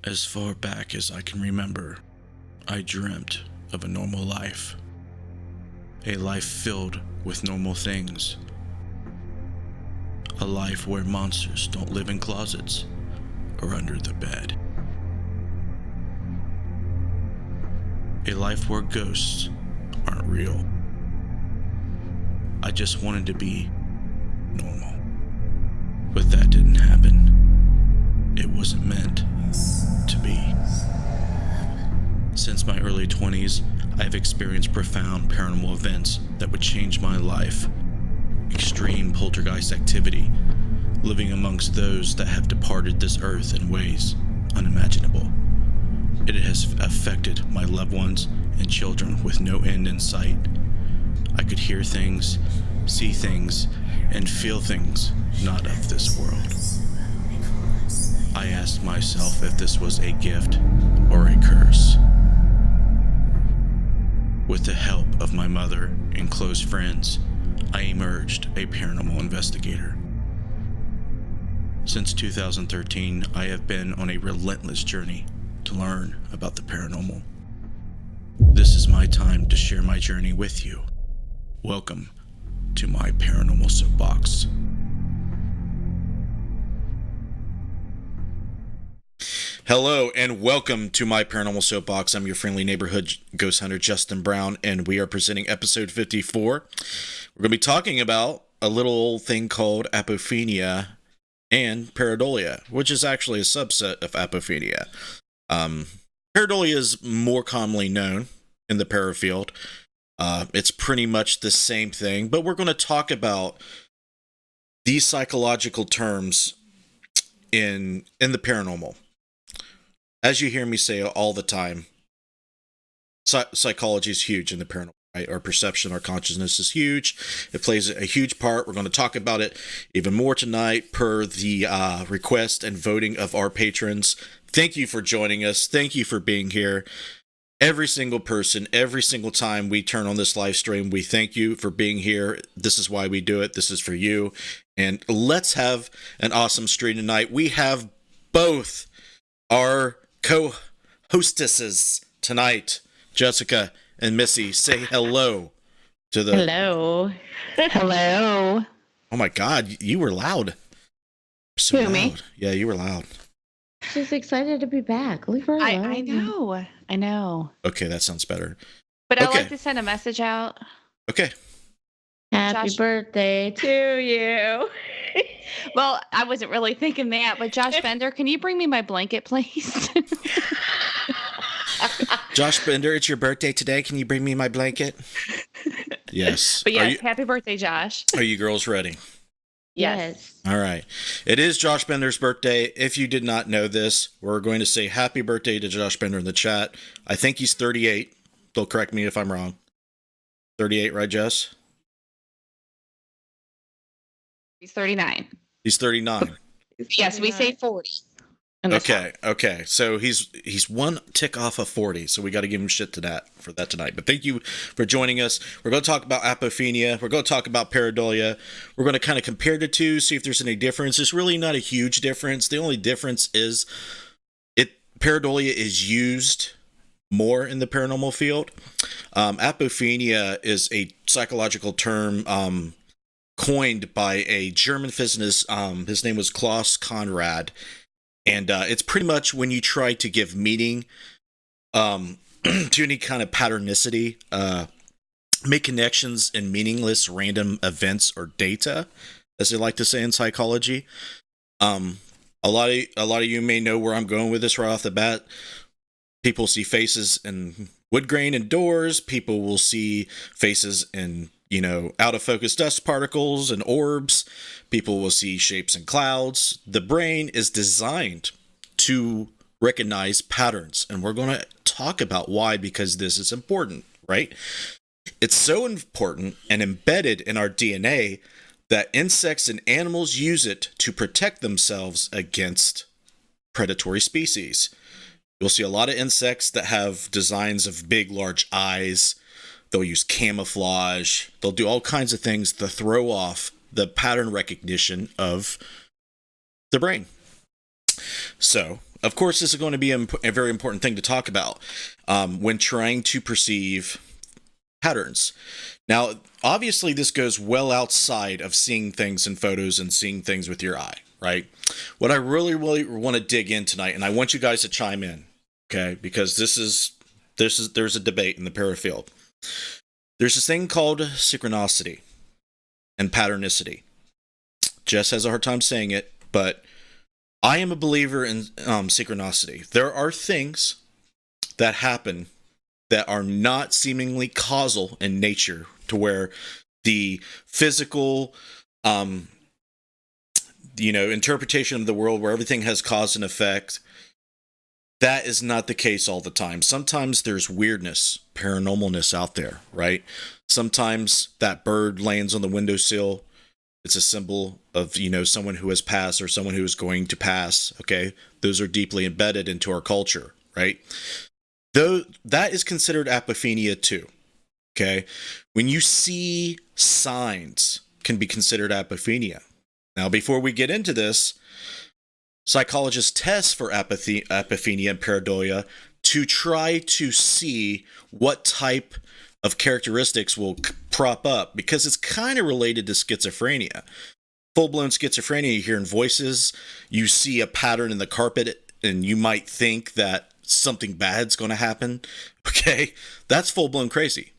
As far back as I can remember, I dreamt of a normal life. A life filled with normal things. A life where monsters don't live in closets or under the bed. A life where ghosts aren't real. I just wanted to be normal. But that didn't happen. It wasn't meant to be. Since my early 20s, I have experienced profound paranormal events that would change my life. Extreme poltergeist activity, living amongst those that have departed this earth in ways unimaginable. It has affected my loved ones and children with no end in sight. I could hear things, see things, and feel things not of this world. I asked myself if this was a gift or a curse. With the help of my mother and close friends, I emerged a paranormal investigator. Since 2013, I have been on a relentless journey to learn about the paranormal. This is my time to share my journey with you. Welcome to my Paranormal Soapbox. Hello and welcome to my Paranormal Soapbox. I'm your friendly neighborhood ghost hunter, Justin Brown, and we are presenting episode 54. We're going to be talking about a little old thing called Apophenia and Pareidolia, which is actually a subset of Apophenia. Pareidolia is more commonly known in the para field. It's pretty much the same thing, but we're going to talk about these psychological terms in the paranormal. As you hear me say all the time, psychology is huge in the paranormal, right? Our perception, our consciousness is huge. It plays a huge part. We're going to talk about it even more tonight per the request and voting of our patrons. Thank you for joining us. Thank you for being here. Every single person, every single time we turn on this live stream, we thank you for being here. This is why we do it. This is for you. And let's have an awesome stream tonight. We have both our co-hostesses tonight, Jessica and Missy. Say hello to the... Hello. Hello. Oh my God, you were loud. So loud. Me? Yeah, you were loud. She's excited to be back. Leave her alone. I know. Okay, that sounds better. But I'd like to send a message out. Okay. Happy birthday to you. Well, I wasn't really thinking that, but Josh Bender, can you bring me my blanket, please? Josh Bender, it's your birthday today. Can you bring me my blanket? Yes. But yes, happy birthday, Josh. Are you girls ready? Yes. All right. It is Josh Bender's birthday. If you did not know this, we're going to say happy birthday to Josh Bender in the chat. I think he's 38. They'll correct me if I'm wrong. 38, right, Jess? He's 39. He's 39. Yes, we say 40. Okay. So he's one tick off of 40, so we got to give him shit for that tonight. But thank you for joining us. We're going to talk about Apophenia. We're going to talk about Pareidolia. We're going to kind of compare the two, see if there's any difference. There's really not a huge difference. The only difference is Pareidolia is used more in the paranormal field. Apophenia is a psychological term coined by a German physicist. His name was Klaus Conrad. And it's pretty much when you try to give meaning to any kind of patternicity, make connections in meaningless random events or data, as they like to say in psychology. A lot of you may know where I'm going with this right off the bat. People see faces in wood grain and doors. People will see faces in out of focus dust particles and orbs. People will see shapes in clouds. The brain is designed to recognize patterns, and we're going to talk about why, because this is important, right? It's so important and embedded in our DNA that insects and animals use it to protect themselves against predatory species. You'll see a lot of insects that have designs of big, large eyes. They'll use camouflage. They'll do all kinds of things to throw off the pattern recognition of the brain. So, of course, this is going to be a very important thing to talk about when trying to perceive patterns. Now, obviously, this goes well outside of seeing things in photos and seeing things with your eye, right? What I really, really want to dig in tonight, and I want you guys to chime in, okay? Because there's a debate in the para field. There's this thing called synchronicity and patternicity. Jess has a hard time saying it, but I am a believer in synchronicity. There are things that happen that are not seemingly causal in nature, to where the physical, interpretation of the world, where everything has cause and effect, that is not the case all the time. Sometimes there's weirdness, paranormalness out there, right? Sometimes that bird lands on the windowsill. It's a symbol of, someone who has passed or someone who is going to pass, okay? Those are deeply embedded into our culture, right? Though that is considered apophenia too, okay? When you see signs, can be considered apophenia. Now, before we get into this, psychologists test for apophenia and pareidolia to try to see what type of characteristics will prop up, because it's kind of related to schizophrenia. Full-blown schizophrenia, you hear in voices, you see a pattern in the carpet, and you might think that something bad's going to happen. Okay, that's full-blown crazy.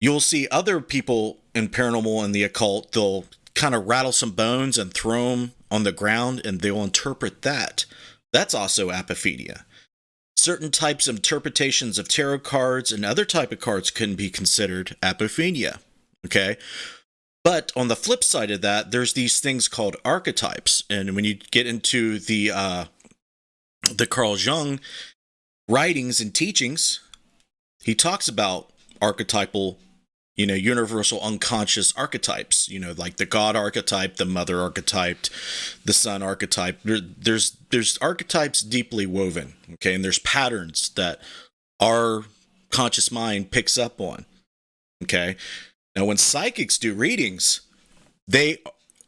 You'll see other people in paranormal and the occult, they'll kind of rattle some bones and throw them on the ground, and they'll interpret that. That's also apophenia. Certain types of interpretations of tarot cards and other type of cards can be considered apophenia. Okay, but on the flip side of that, there's these things called archetypes, and when you get into the Carl Jung writings and teachings, he talks about archetypal, universal unconscious archetypes, like the God archetype, the mother archetype, the son archetype. There's archetypes deeply woven, okay? And there's patterns that our conscious mind picks up on, okay? Now, when psychics do readings, they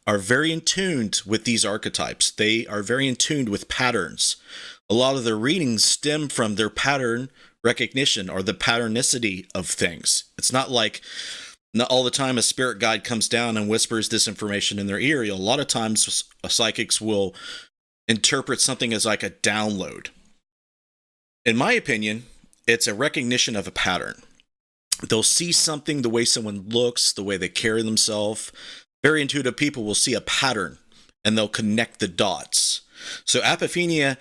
are very in tune with these archetypes. They are very in tune with patterns. A lot of their readings stem from their pattern recognition or the patternicity of things. It's not like not all the time a spirit guide comes down and whispers this information in their ear. A lot of times psychics will interpret something as like a download. In my opinion, it's a recognition of a pattern. They'll see something, the way someone looks, the way they carry themselves. Very intuitive people will see a pattern and they'll connect the dots. So apophenia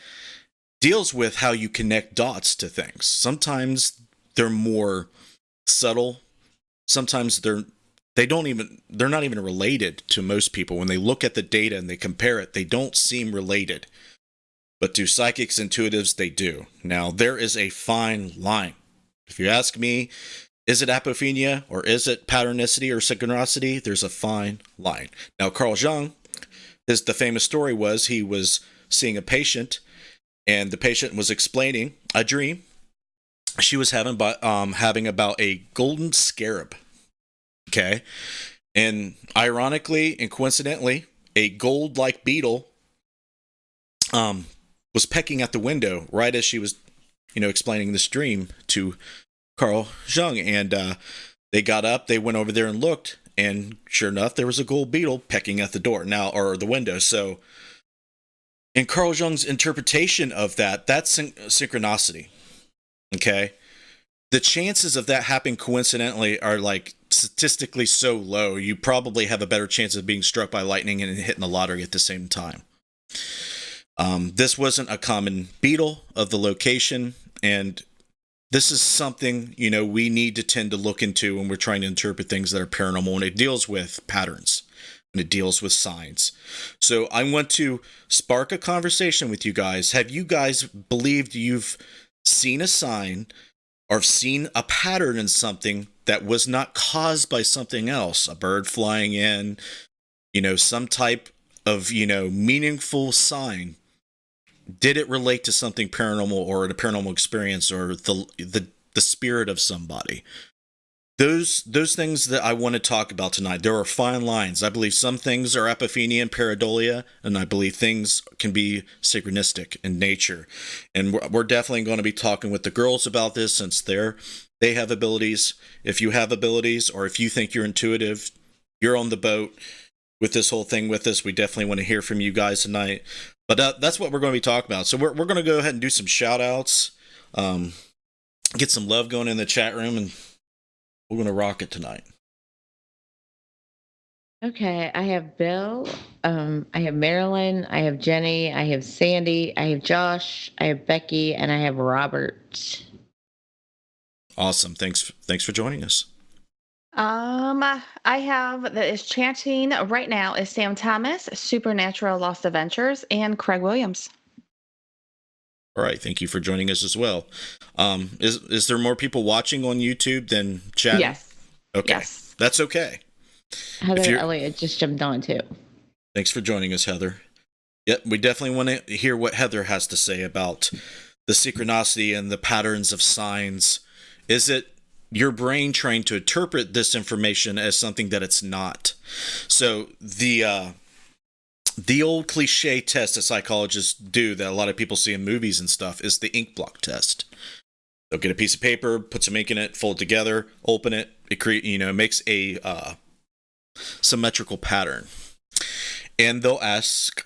deals with how you connect dots to things. Sometimes they're more subtle. Sometimes they're not even related to most people. When they look at the data and they compare it, they don't seem related. But to psychics, intuitives, they do. Now, there is a fine line. If you ask me, is it apophenia or is it patternicity or synchronicity? There's a fine line. Now, Carl Jung, the famous story was he was seeing a patient, and the patient was explaining a dream she was having about a golden scarab. Okay. And ironically and coincidentally, a gold-like beetle was pecking at the window right as she was, explaining this dream to Carl Jung. And they got up, they went over there and looked, and sure enough, there was a gold beetle pecking at the door or the window. So in Carl Jung's interpretation of that, that's synchronicity. Okay? The chances of that happening coincidentally are like statistically so low, you probably have a better chance of being struck by lightning and hitting the lottery at the same time. This wasn't a common beetle of the location, and this is something, we need to tend to look into when we're trying to interpret things that are paranormal, and it deals with patterns. And it deals with signs. So I want to spark a conversation with you guys. Have you guys believed you've seen a sign or seen a pattern in something that was not caused by something else? A bird flying in, some type of, meaningful sign. Did it relate to something paranormal or a paranormal experience or the spirit of somebody? those things that I want to talk about tonight, there are fine lines. I believe some things are apophenia and pareidolia, and I believe things can be synchronistic in nature. And we're definitely going to be talking with the girls about this, since they have abilities. If you have abilities, or if you think you're intuitive, you're on the boat with this whole thing with us. We definitely want to hear from you guys tonight. But that's what we're going to be talking about. So we're going to go ahead and do some shout outs, get some love going in the chat room, and we're going to rock it tonight. Okay, I have Bill, I have Marilyn, I have Jenny, I have Sandy, I have Josh, I have Becky, and I have Robert. Awesome. Thanks for joining us. I have that is chanting right now is Sam Thomas, Supernatural Lost Adventures, and Craig Williams. All right, thank you for joining us as well. Is there more people watching on YouTube than chatting? Yes. Okay. Yes. That's okay. Heather Elliott just jumped on too. Thanks for joining us, Heather. Yep, we definitely want to hear what Heather has to say about the synchronicity and the patterns of signs. Is it your brain trying to interpret this information as something that it's not? So the old cliche test that psychologists do that a lot of people see in movies and stuff is the ink block test. They'll get a piece of paper, put some ink in it, fold it together, open it. It makes a symmetrical pattern. And they'll ask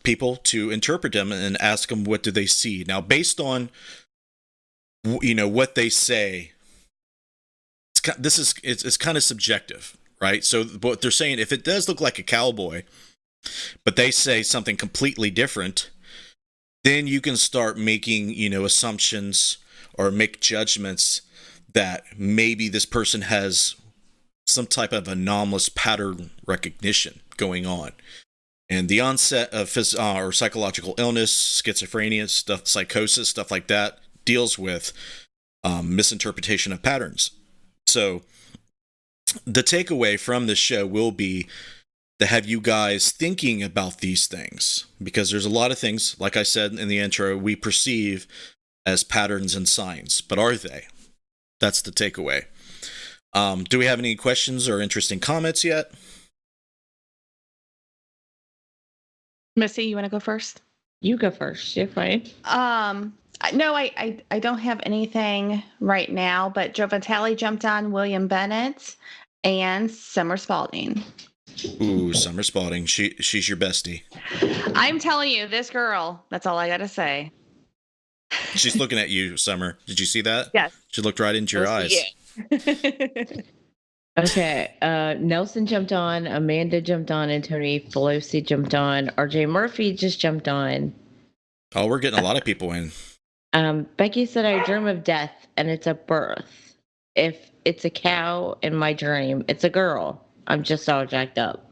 people to interpret them and ask them, what do they see? Now, based on what they say, it's kind of subjective, right? So what they're saying, if it does look like a cowboy, but they say something completely different, then you can start making assumptions or make judgments that maybe this person has some type of anomalous pattern recognition going on. And the onset of or psychological illness, schizophrenia, psychosis, stuff like that, deals with misinterpretation of patterns. So the takeaway from this show will be to have you guys thinking about these things, because there's a lot of things, like I said in the intro, we perceive as patterns and signs, but are they? That's the takeaway. Do we have any questions or interesting comments yet? Missy, you want to go first? You go first. You're fine. No, I don't have anything right now, but Joe Vitale jumped on, William Bennett, and Summer Spalding. Ooh, Summer Spalding. She's your bestie. I'm telling you, this girl, that's all I got to say. She's looking at you, Summer. Did you see that? Yes. She looked right into your eyes. Okay. Nelson jumped on, Amanda jumped on, and Tony Pelosi jumped on. RJ Murphy just jumped on. Oh, we're getting a lot of people in. Becky said, I dream of death, and it's a birth. If it's a cow in my dream, it's a girl. I'm just all jacked up.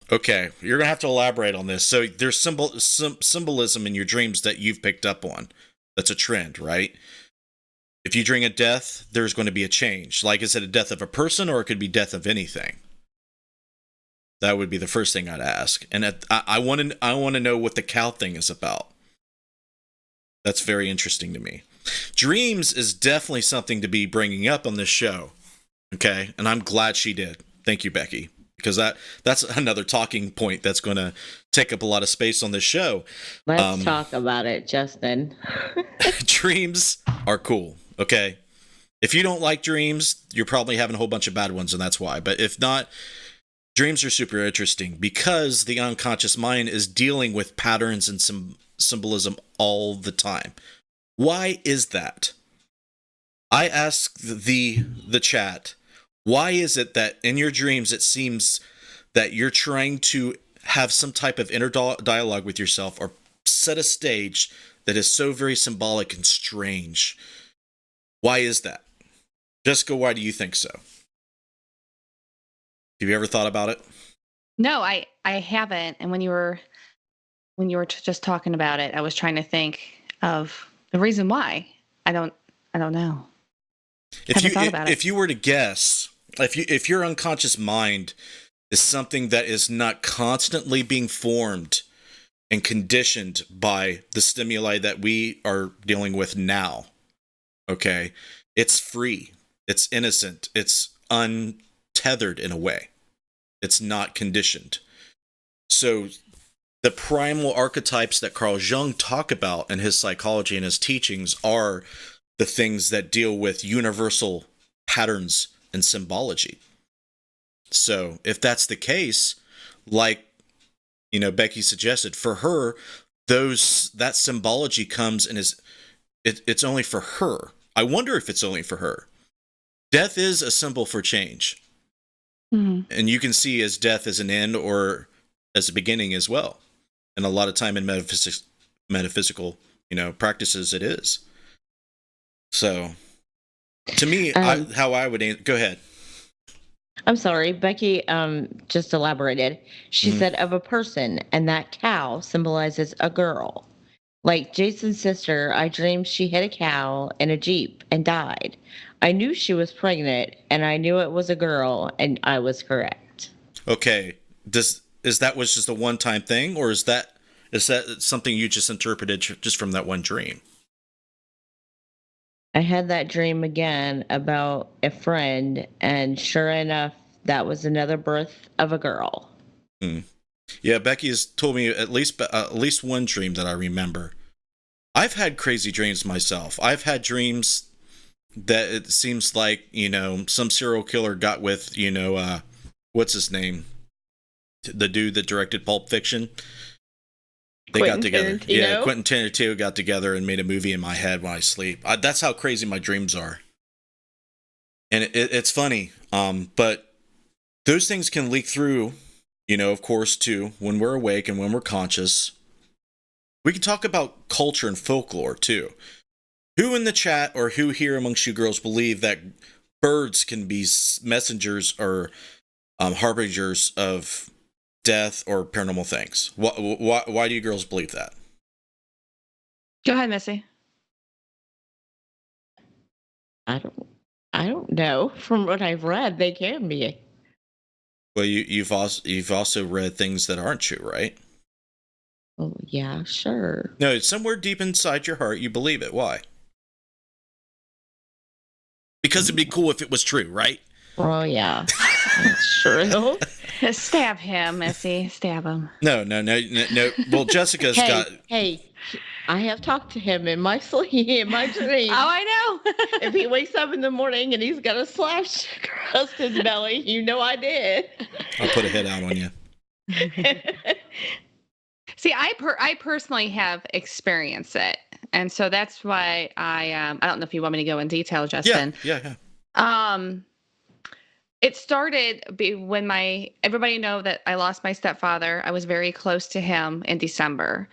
Okay, you're gonna have to elaborate on this. So there's symbolism in your dreams that you've picked up on. That's a trend, right? If you dream of death, there's going to be a change. Like, is it a death of a person, or it could be death of anything? That would be the first thing I'd ask. And I want to know what the cow thing is about. That's very interesting to me. Dreams is definitely something to be bringing up on this show. Okay, and I'm glad she did. Thank you, Becky. Because that's another talking point that's going to take up a lot of space on this show. Let's talk about it, Justin. Dreams are cool, okay? If you don't like dreams, you're probably having a whole bunch of bad ones, and that's why. But if not, dreams are super interesting because the unconscious mind is dealing with patterns and symbolism all the time. Why is that? I ask the chat, why is it that in your dreams it seems that you're trying to have some type of inner dialogue with yourself or set a stage that is so very symbolic and strange? Why is that? Jessica, why do you think so? Have you ever thought about it? No, I haven't. And when you were just talking about it, I was trying to think of the reason why. I don't know. If you were to guess, if your unconscious mind is something that is not constantly being formed and conditioned by the stimuli that we are dealing with now, okay, it's free. It's innocent. It's untethered in a way. It's not conditioned. So the primal archetypes that Carl Jung talk about in his psychology and his teachings are the things that deal with universal patterns and symbology. So if that's the case, like, Becky suggested, for her, that symbology comes and it's only for her. I wonder if it's only for her. Death is a symbol for change. Mm-hmm. And you can see as death as an end or as a beginning as well. And a lot of time in metaphysical, practices, it is. So, to me, how I would go ahead. I'm sorry, Becky just elaborated. She said of a person, and that cow symbolizes a girl. Like Jason's sister, I dreamed she hit a cow in a Jeep and died. I knew she was pregnant, and I knew it was a girl, and I was correct. Okay. Is that was just a one-time thing, or is that something you just interpreted just from that one dream? I had that dream again about a friend, and sure enough, that was another birth of a girl. Yeah, Becky has told me at least one dream that I remember. I've had crazy dreams myself. I've had dreams that it seems like, some serial killer got with, what's his name? The dude that directed Pulp Fiction. They got together. Tarantino? Yeah, Quentin Tarantino got together and made a movie in my head when I sleep. That's how crazy my dreams are. And it's funny, but those things can leak through, of course, too, when we're awake and when we're conscious. We can talk about culture and folklore, too. Who in the chat or who here amongst you girls believe that birds can be messengers or harbingers of death or paranormal things? Why do you girls believe that? Go ahead, Missy. I don't know. From what I've read, they can be. Well, you've also read things that aren't true, right? Oh, yeah, sure. No, it's somewhere deep inside your heart you believe it. Why? Because it'd be cool if it was true, right? Oh, yeah. That's true. Stab him, Missy. Stab him. No. Well, Jessica's got... Hey, I have talked to him in my sleep, in my dream. Oh, I know. If he wakes up in the morning and he's got a slash across his belly, I did. I'll put a hit out on you. See, I personally have experienced it, and so that's why I don't know if you want me to go in detail, Justin. Yeah. It started when everybody know that I lost my stepfather. I was very close to him in December,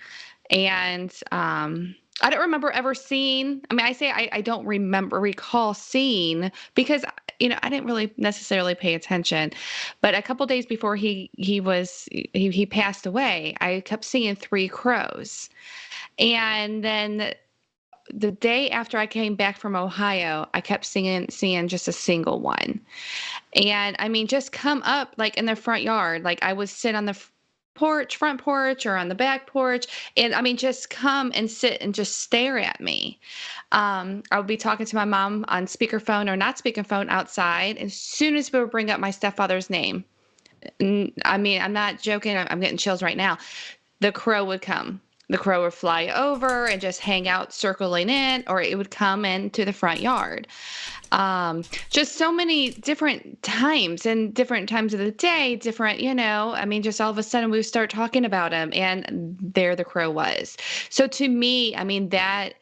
and I don't remember ever seeing. I mean, I don't recall seeing because I didn't really necessarily pay attention. But a couple days before he passed away, I kept seeing 3 crows, and then the day after I came back from Ohio, I kept seeing just a single one. And I mean, just come up like in the front yard. Like I would sit on the front porch or on the back porch. And I mean, just come and sit and just stare at me. I would be talking to my mom on speakerphone or not speakerphone outside. As soon as we would bring up my stepfather's name, I mean, I'm not joking. I'm getting chills right now. The crow would come. The crow would fly over and just hang out circling in, or it would come into the front yard. Just so many different times and different times of the day, different, I mean, just all of a sudden we would start talking about him and there the crow was. So to me, I mean, that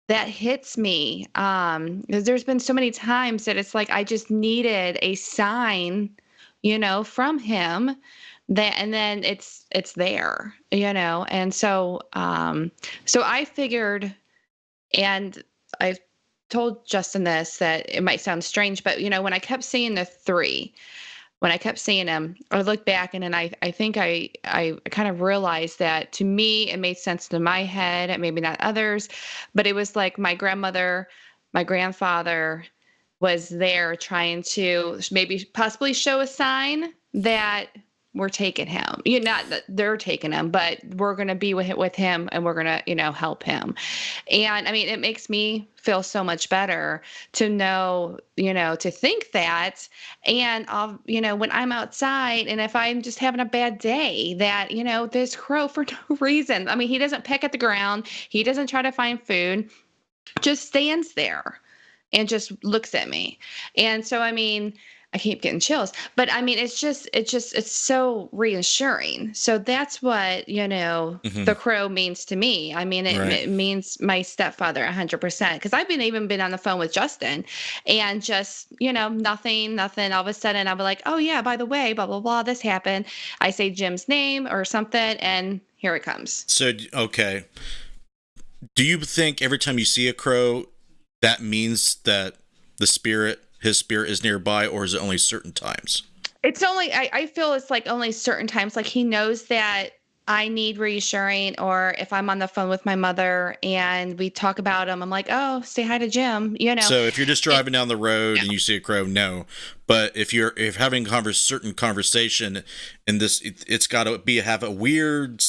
hits me. Because there's been so many times that it's like, I just needed a sign, from him. And then it's there, and so I figured, and I told Justin this, that it might sound strange, but when I kept seeing the 3, when I kept seeing them, I looked back and then I think I kind of realized that to me it made sense to my head, and maybe not others, but it was like my grandmother, my grandfather was there trying to maybe possibly show a sign that we're taking him. Not that they're taking him, but we're going to be with him, and we're going to, help him. And I mean, it makes me feel so much better to know, to think that. And I'll, when I'm outside and if I'm just having a bad day, that, this crow for no reason. I mean, he doesn't peck at the ground. He doesn't try to find food, just stands there and just looks at me. And so, I mean, I keep getting chills, but I mean, it's so reassuring. So that's what, the crow means to me. I mean, it means my stepfather 100%. Cause I've even been on the phone with Justin and just, nothing. All of a sudden I'll be like, oh yeah, by the way, blah, blah, blah, this happened. I say Jim's name or something, and here it comes. So, okay. Do you think every time you see a crow, that means that his spirit is nearby, or is it only certain times? It's only, I feel it's like only certain times. Like he knows that I need reassuring, or if I'm on the phone with my mother and we talk about him, I'm like, oh, say hi to Jim, So if you're just driving down the road and you see a crow, no. But if having certain conversation, and it's got to have a weird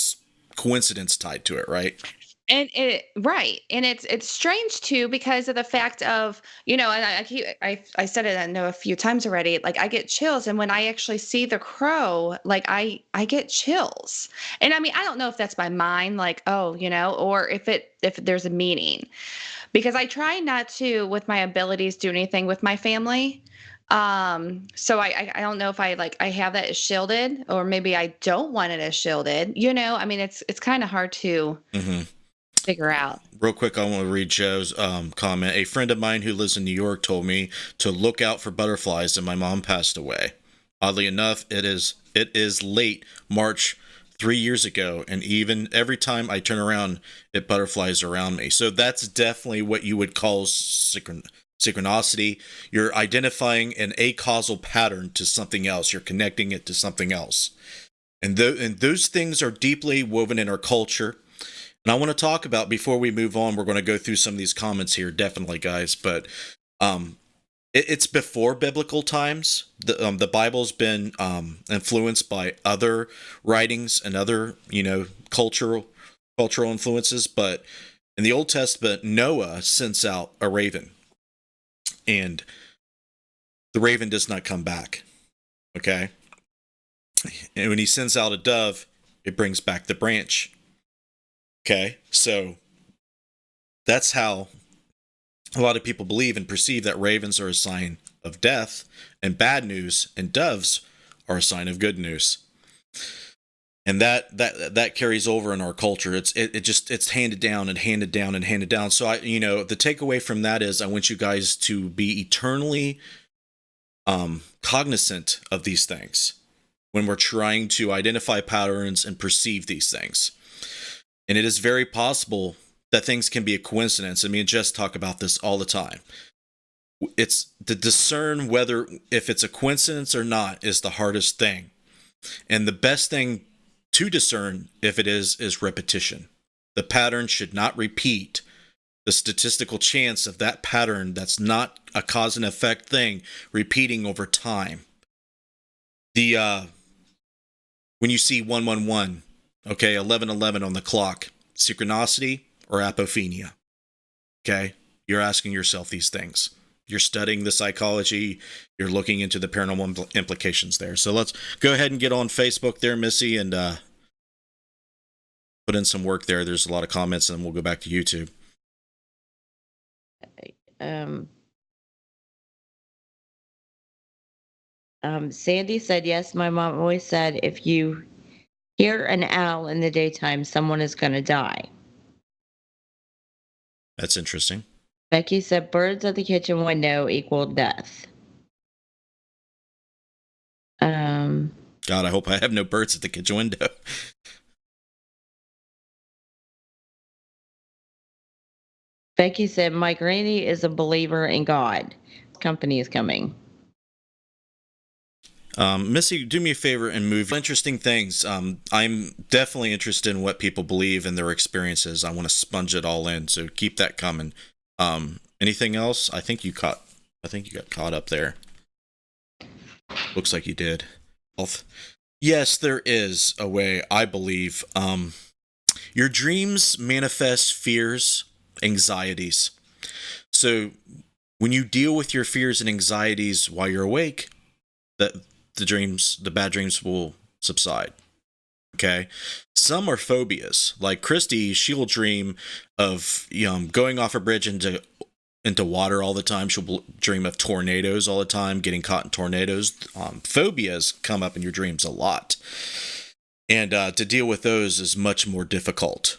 coincidence tied to it, right? And it's strange too, because of the fact of, and I said it, I know, a few times already, like I get chills. And when I actually see the crow, like I get chills. And I mean, I don't know if that's my mind, like, oh, or if there's a meaning, because I try not to, with my abilities, do anything with my family. So I don't know if I have that as shielded, or maybe I don't want it as shielded, I mean, it's kind of hard to figure out. Real quick, I want to read Joe's comment. A friend of mine who lives in New York told me to look out for butterflies, and my mom passed away. Oddly enough, it is late March 3 years ago, and even every time I turn around, it butterflies around me. So that's definitely what you would call synchronicity. You're identifying an acausal pattern to something else. You're connecting it to something else. And those things are deeply woven in our culture. And I want to talk about, before we move on, we're going to go through some of these comments here, definitely, guys. But it's before biblical times. The Bible's been influenced by other writings and other, cultural influences. But in the Old Testament, Noah sends out a raven, and the raven does not come back. Okay, and when he sends out a dove, it brings back the branch. Okay, so that's how a lot of people believe and perceive that ravens are a sign of death and bad news, and doves are a sign of good news. And that carries over in our culture. It's handed down and handed down and handed down. So the takeaway from that is, I want you guys to be eternally cognizant of these things when we're trying to identify patterns and perceive these things. And it is very possible that things can be a coincidence. I mean, Jess talk about this all the time. It's to discern if it's a coincidence or not is the hardest thing. And the best thing to discern if it is repetition. The pattern should not repeat. The statistical chance of that pattern that's not a cause and effect thing repeating over time. When you see 111, okay, 1111 on the clock, synchronicity or apophenia? Okay, you're asking yourself these things. You're studying the psychology. You're looking into the paranormal implications there. So let's go ahead and get on Facebook there, Missy, and put in some work there. There's a lot of comments, and we'll go back to YouTube. Sandy said, yes, my mom always said, if you hear an owl in the daytime, someone is going to die. That's interesting. Becky said, birds at the kitchen window equal death. God, I hope I have no birds at the kitchen window. Becky said, my granny is a believer in God. Company is coming. Missy, do me a favor and move. Interesting things. I'm definitely interested in what people believe and their experiences. I want to sponge it all in, so keep that coming. Anything else? I think you got caught up there. Looks like you did. Yes, there is a way, I believe. Your dreams manifest fears, anxieties. So when you deal with your fears and anxieties while you're awake, that the bad dreams will subside. Okay. Some are phobias. Like Christy, she'll dream of going off a bridge into water all the time. She'll dream of tornadoes all the time, getting caught in tornadoes. Phobias come up in your dreams a lot. And to deal with those is much more difficult.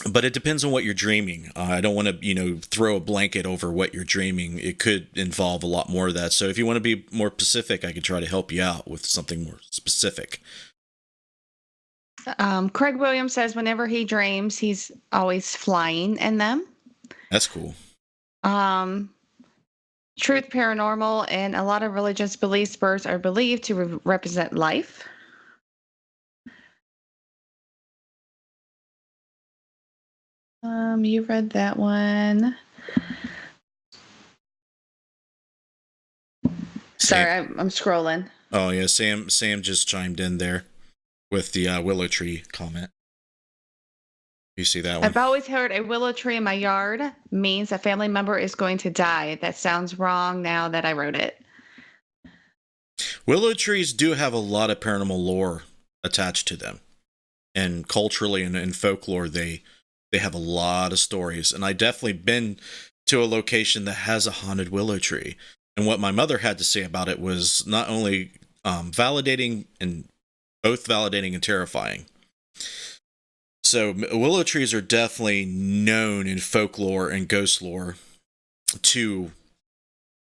But it depends on what you're dreaming. I don't want to, throw a blanket over what you're dreaming. It could involve a lot more of that. So if you want to be more specific, I can try to help you out with something more specific. Craig Williams says whenever he dreams, he's always flying in them. That's cool. Truth Paranormal and a lot of religious beliefs, birds are believed to represent life. You read that one. Sorry, I'm scrolling. Oh yeah, Sam just chimed in there with the willow tree comment. You see that one? I've always heard a willow tree in my yard means a family member is going to die. That sounds wrong now that I wrote it. Willow trees do have a lot of paranormal lore attached to them. And culturally and in folklore, they have a lot of stories. And I definitely been to a location that has a haunted willow tree. And what my mother had to say about it was not only validating and terrifying. So willow trees are definitely known in folklore and ghost lore to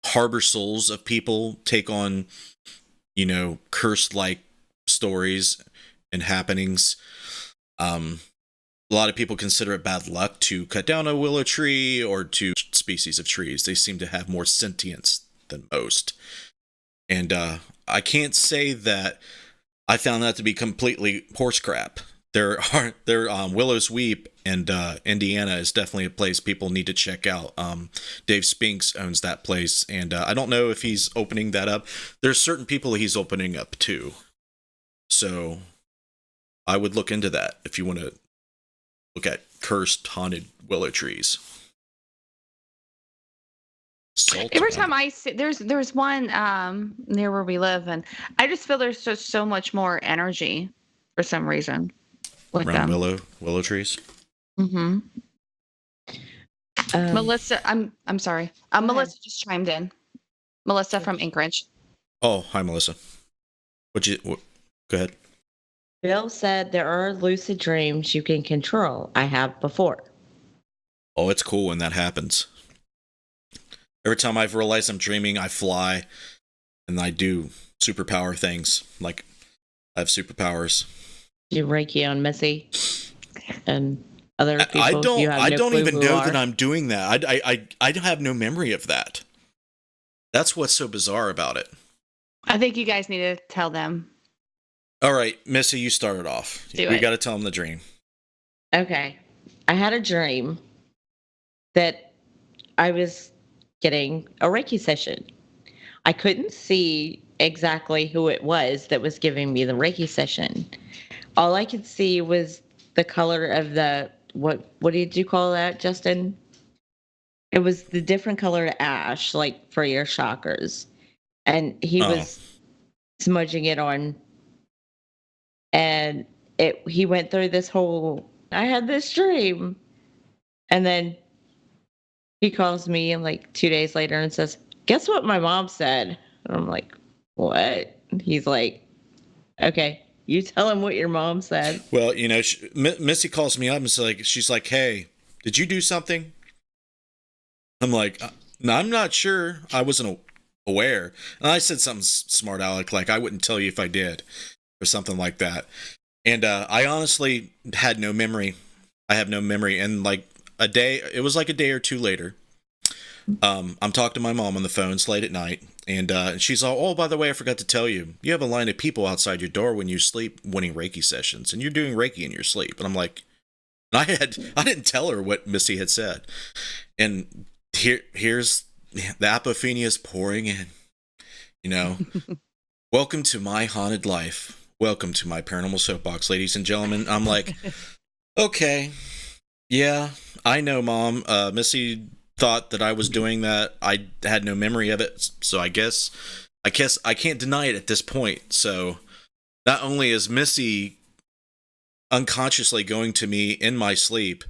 harbor souls of people, take on, cursed-like stories and happenings. A lot of people consider it bad luck to cut down a willow tree or to species of trees. They seem to have more sentience than most. And I can't say that I found that to be completely horse crap. Willow's Weep and Indiana is definitely a place people need to check out. Dave Spinks owns that place, and I don't know if he's opening that up. There's certain people he's opening up to. So I would look into that if you want to look at cursed, haunted willow trees. Every time I see, there's one near where we live, and I just feel there's just so much more energy for some reason with around them. willow trees. Mm-hmm. Melissa, I'm sorry. Melissa just chimed in. Melissa from Anchorage. Oh, hi, Melissa. Go ahead. Bill said there are lucid dreams you can control. I have before. Oh, it's cool when that happens. Every time I've realized I'm dreaming, I fly and I do superpower things. Like, I have superpowers. You Reiki on Missy and other people. I don't even know that I'm doing that. I have no memory of that. That's what's so bizarre about it. I think you guys need to tell them. All right, Missy, you started off. We got to tell them the dream. Okay. I had a dream that I was getting a Reiki session. I couldn't see exactly who it was that was giving me the Reiki session. All I could see was the color of the, what did you call that, Justin? It was the different colored ash, like for your chakras. And he was smudging it on. And he went through this whole, I had this dream. And then he calls me and like 2 days later and says, guess what my mom said? And I'm like, what? And he's like, okay, you tell him what your mom said. Well, Missy calls me up and she's like, hey, did you do something? I'm like, no, I'm not sure. I wasn't aware. And I said something smart aleck, like I wouldn't tell you if I did or something like that. And I honestly had no memory. I have no memory. And like it was like a day or two later. I'm talking to my mom on the phone. It's late at night. And she's all, oh, by the way, I forgot to tell you, you have a line of people outside your door when you sleep wanting Reiki sessions, and you're doing Reiki in your sleep. And I'm like, I didn't tell her what Missy had said. And here's the Apophenia is pouring in, welcome to my haunted life. welcome to my Paranormal Soapbox, ladies and gentlemen. I'm like, okay, yeah, I know, Mom. Missy thought that I was doing that. I had no memory of it, so I guess I can't deny it at this point. So not only is Missy unconsciously going to me in my sleep,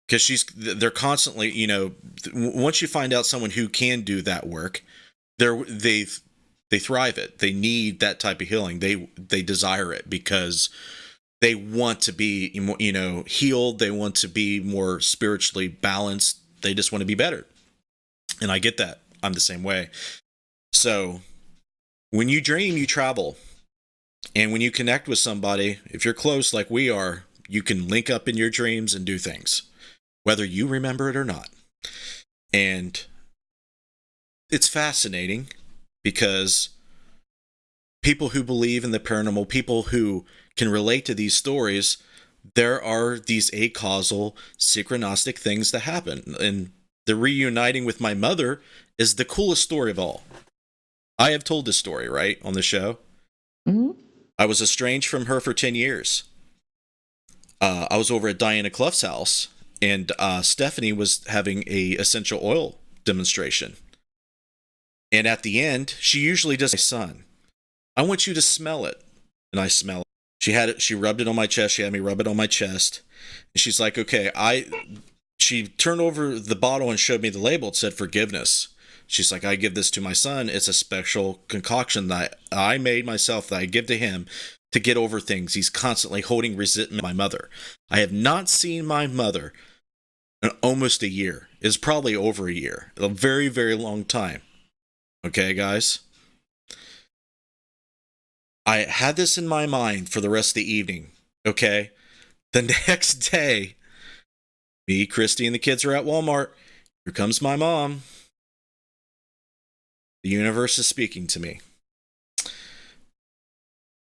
because they're constantly, once you find out someone who can do that work, they thrive it. They need that type of healing. They desire it because they want to be, healed. They want to be more spiritually balanced. They just want to be better. And I get that. I'm the same way. So when you dream, you travel. And when you connect with somebody, if you're close like we are, you can link up in your dreams and do things, whether you remember it or not. And it's fascinating because people who believe in the paranormal, people who can relate to these stories, there are these acausal, synchronistic things that happen. And the reuniting with my mother is the coolest story of all. I have told this story, right, on the show. Mm-hmm. I was estranged from her for 10 years. I was over at Diana Clough's house, and Stephanie was having a essential oil demonstration. And at the end, she usually does, my son, I want you to smell it. And I smell it. She had it, she rubbed it on my chest. She had me rub it on my chest. And she's like, okay, she turned over the bottle and showed me the label. It said forgiveness. She's like, I give this to my son. It's a special concoction that I made myself, that I give to him to get over things. He's constantly holding resentment. My mother. I have not seen my mother in almost a year. It's probably over a year. A very, very long time. Okay, guys? I had this in my mind for the rest of the evening. Okay? The next day, me, Christy, and the kids are at Walmart. Here comes my mom. The universe is speaking to me.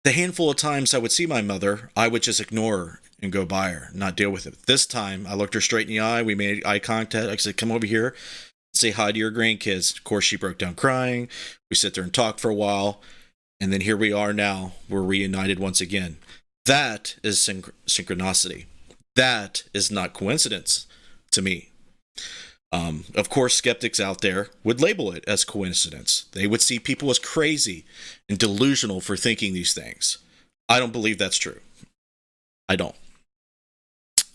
The handful of times I would see my mother, I would just ignore her and go by her, not deal with it. This time, I looked her straight in the eye. We made eye contact. I said, come over here, say hi to your grandkids. Of course, she broke down crying. We sit there and talk for a while. And then here we are now. We're reunited once again. That is synchronicity. That is not coincidence to me. Of course, skeptics out there would label it as coincidence. They would see people as crazy and delusional for thinking these things. I don't believe that's true. I don't.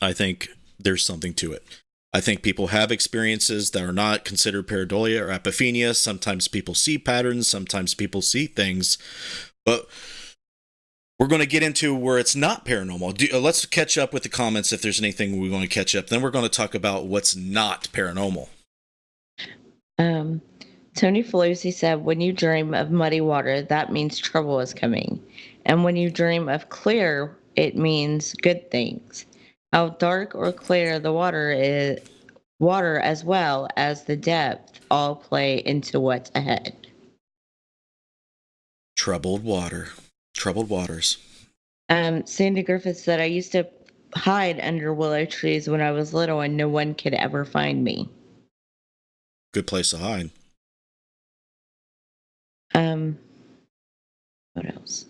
I think there's something to it. I think people have experiences that are not considered pareidolia or apophenia. Sometimes people see patterns. Sometimes people see things. But we're going to get into where it's not paranormal. Let's catch up with the comments if there's anything we want to catch up. Then we're going to talk about what's not paranormal. Tony Felucci said, when you dream of muddy water, that means trouble is coming. And when you dream of clear, it means good things. How dark or clear the water is, water as well as the depth, all play into what's ahead. Troubled water. Troubled waters. Sandy Griffith said, I used to hide under willow trees when I was little and no one could ever find me. Good place to hide. What else?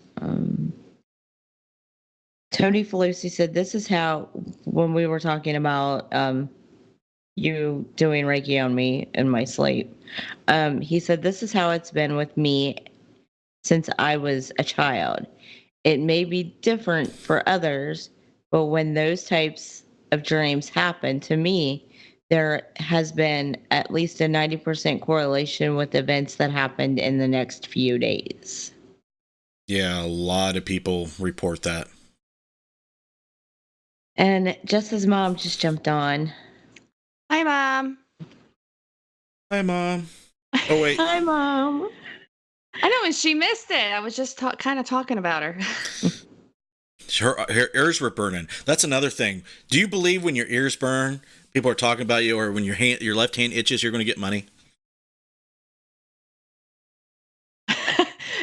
Tony Felucci said, this is how, when we were talking about you doing Reiki on me in my sleep, he said, this is how it's been with me since I was a child. It may be different for others, but when those types of dreams happen to me, there has been at least a 90% correlation with events that happened in the next few days. Yeah, a lot of people report that. And Jess's mom just jumped on. Hi, Mom. Hi, Mom. Oh, wait. Hi, Mom. I know, and she missed it. I was just kind of talking about her. Her ears were burning. That's another thing. Do you believe when your ears burn, people are talking about you, or when your left hand itches, you're going to get money?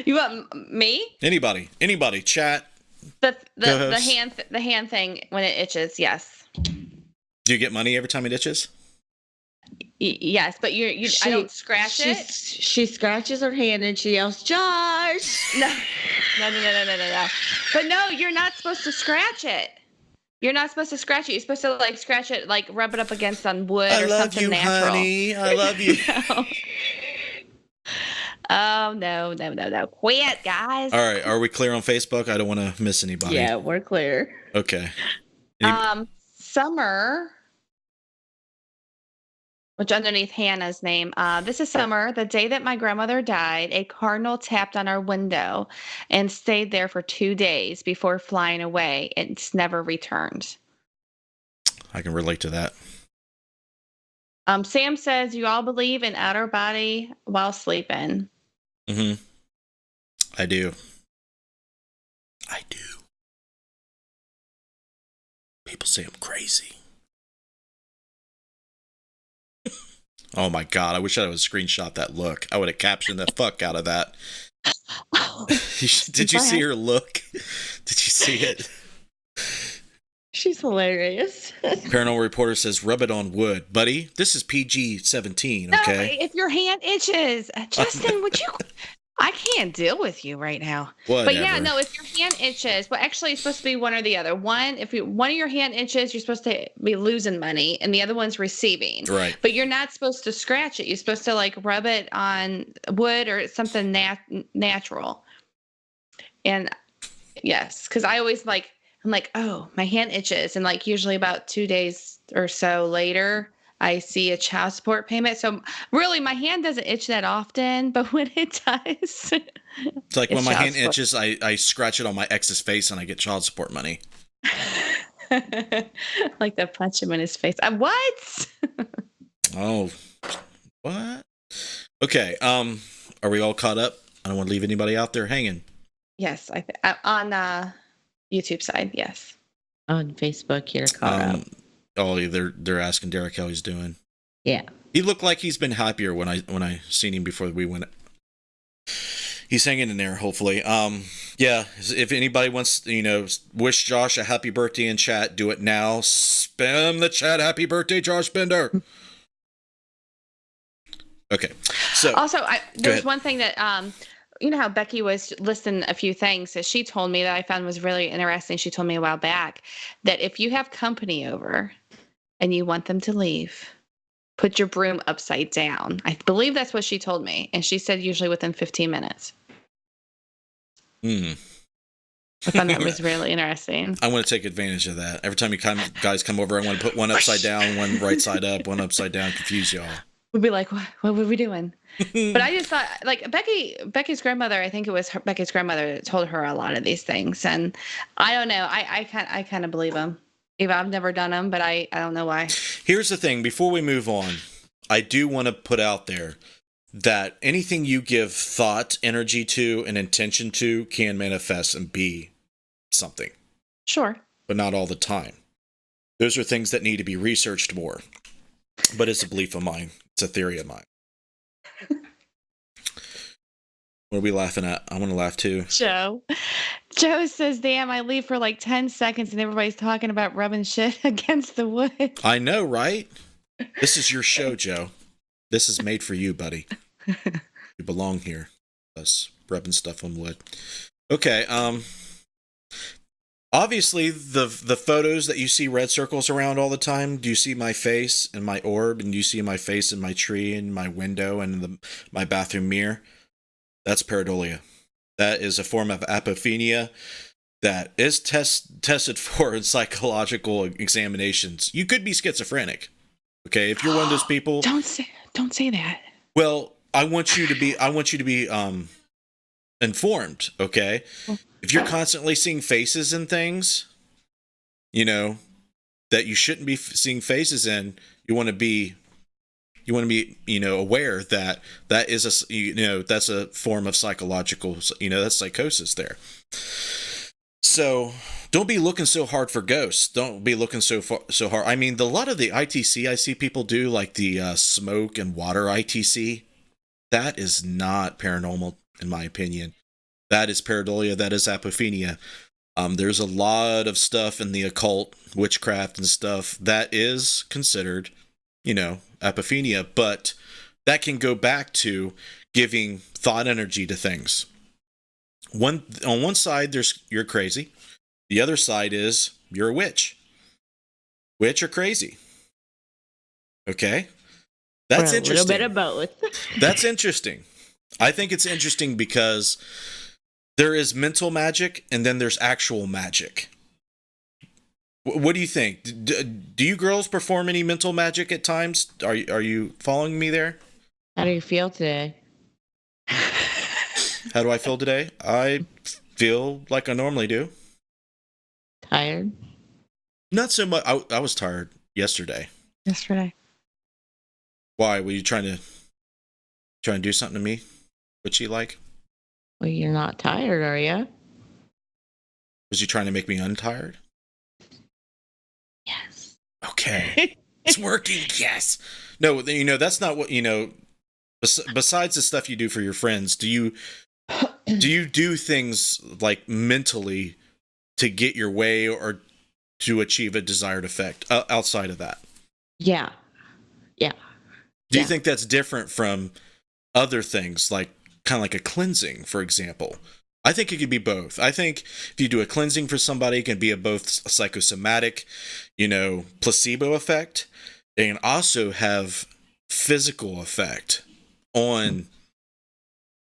You want me? Anybody, chat. The hand thing when it itches, yes. Do you get money every time it itches? Yes, but I don't scratch it. She scratches her hand and she yells, Josh! No. No. But no, you're not supposed to scratch it. You're not supposed to scratch it. You're supposed to like scratch it, like rub it up against on wood I or love something you, natural. honey. I love you. No. Oh no. Quit, guys. All right, are we clear on Facebook? I don't want to miss anybody. Yeah, we're clear. Okay. Summer, which underneath Hannah's name, this is Summer. The day that my grandmother died, a cardinal tapped on our window and stayed there for 2 days before flying away. It's never returned. I can relate to that. Sam says, you all believe in outer body while sleeping. Mm-hmm. I do. People say I'm crazy. Oh my God, I wish I would screenshot that look. I would have captioned the fuck out of that. Did you see her look? Did you see it? She's hilarious. Paranormal Reporter says, rub it on wood. Buddy, this is PG-17, okay? No, if your hand itches. Justin, would you... I can't deal with you right now. Whatever. But yeah, no, if your hand itches, well, actually, it's supposed to be one or the other. One of your hand itches, you're supposed to be losing money, and the other one's receiving. Right. But you're not supposed to scratch it. You're supposed to like rub it on wood or something natural. And yes, because I always I'm like, oh, my hand itches, and like usually about 2 days or so later, I see a child support payment. So really, my hand doesn't itch that often, but when it does, it's like when my hand itches, I scratch it on my ex's face and I get child support money. Like to punch him in his face. What? Oh, what? Okay. Are we all caught up? I don't want to leave anybody out there hanging. Yes, on YouTube side. Yes. On Facebook, you're caught up. Oh, they're asking Derek how he's doing. Yeah. He looked like he's been happier when I seen him before we went. He's hanging in there, hopefully. Yeah, if anybody wants, wish Josh a happy birthday in chat, do it now. Spam the chat. Happy birthday, Josh Bender. Okay. So also, there's one thing that you know how Becky was listing a few things that she told me that I found was really interesting. She told me a while back that if you have company over and you want them to leave, put your broom upside down. I believe that's what she told me. And she said usually within 15 minutes. I thought that was really interesting. I want to take advantage of that. Every time guys come over, I want to put one upside down, one right side up, one upside down, confuse y'all. We'd be like, what were we doing? But I just thought, like, Becky's grandmother, I think it was Becky's grandmother that told her a lot of these things. And I don't know. I kind of believe them. Even I've never done them, but I don't know why. Here's the thing. Before we move on, I do want to put out there that anything you give thought, energy to, and intention to can manifest and be something. Sure. But not all the time. Those are things that need to be researched more. But it's a belief of mine. It's a theory of mine. What are we laughing at? I want to laugh too. Joe says, damn, I leave for like 10 seconds and everybody's talking about rubbing shit against the wood. I know, right? This is your show, Joe. This is made for you, buddy. You belong here. Us rubbing stuff on wood. Okay, obviously the photos that you see red circles around all the time, do you see my face and my orb, and do you see my face and my tree and my window and my bathroom mirror? That's pareidolia. That is a form of apophenia that is tested for in psychological examinations. You could be schizophrenic. Okay, if you're one of those people, don't say that. Well, I want you to be informed. Okay, if you're constantly seeing faces and things, that you shouldn't be seeing faces in, you want to be aware that is that's a form of psychological, that's psychosis there. So don't be looking so hard for ghosts. Don't be looking so hard. I mean, a lot of the ITC I see people do, like the smoke and water ITC, that is not paranormal in my opinion. That is pareidolia. That is apophenia. There's a lot of stuff in the occult, witchcraft and stuff that is considered, apophenia, but that can go back to giving thought energy to things. On one side, there's you're crazy. The other side is you're a witch. Witch or crazy. Okay, that's Or a interesting. little bit of both. That's interesting. I think it's interesting because there is mental magic and then there's actual magic. What do you think? Do you girls perform any mental magic at times? Are you following me there? How do you feel today? How do I feel today? I feel like I normally do. Tired? Not so much. I was tired yesterday. Yesterday. Why? Were you trying to do something to me? What's she like? Well, you're not tired, are you? Was you trying to make me untired? Yes. Okay. It's working. Yes. No, that's not what, besides the stuff you do for your friends, do you do things like mentally to get your way or to achieve a desired effect outside of that? Yeah. Do you think that's different from other things, like kind of like a cleansing, for example? I think it could be both. I think if you do a cleansing for somebody, it can be a both psychosomatic, placebo effect, and also have physical effect on,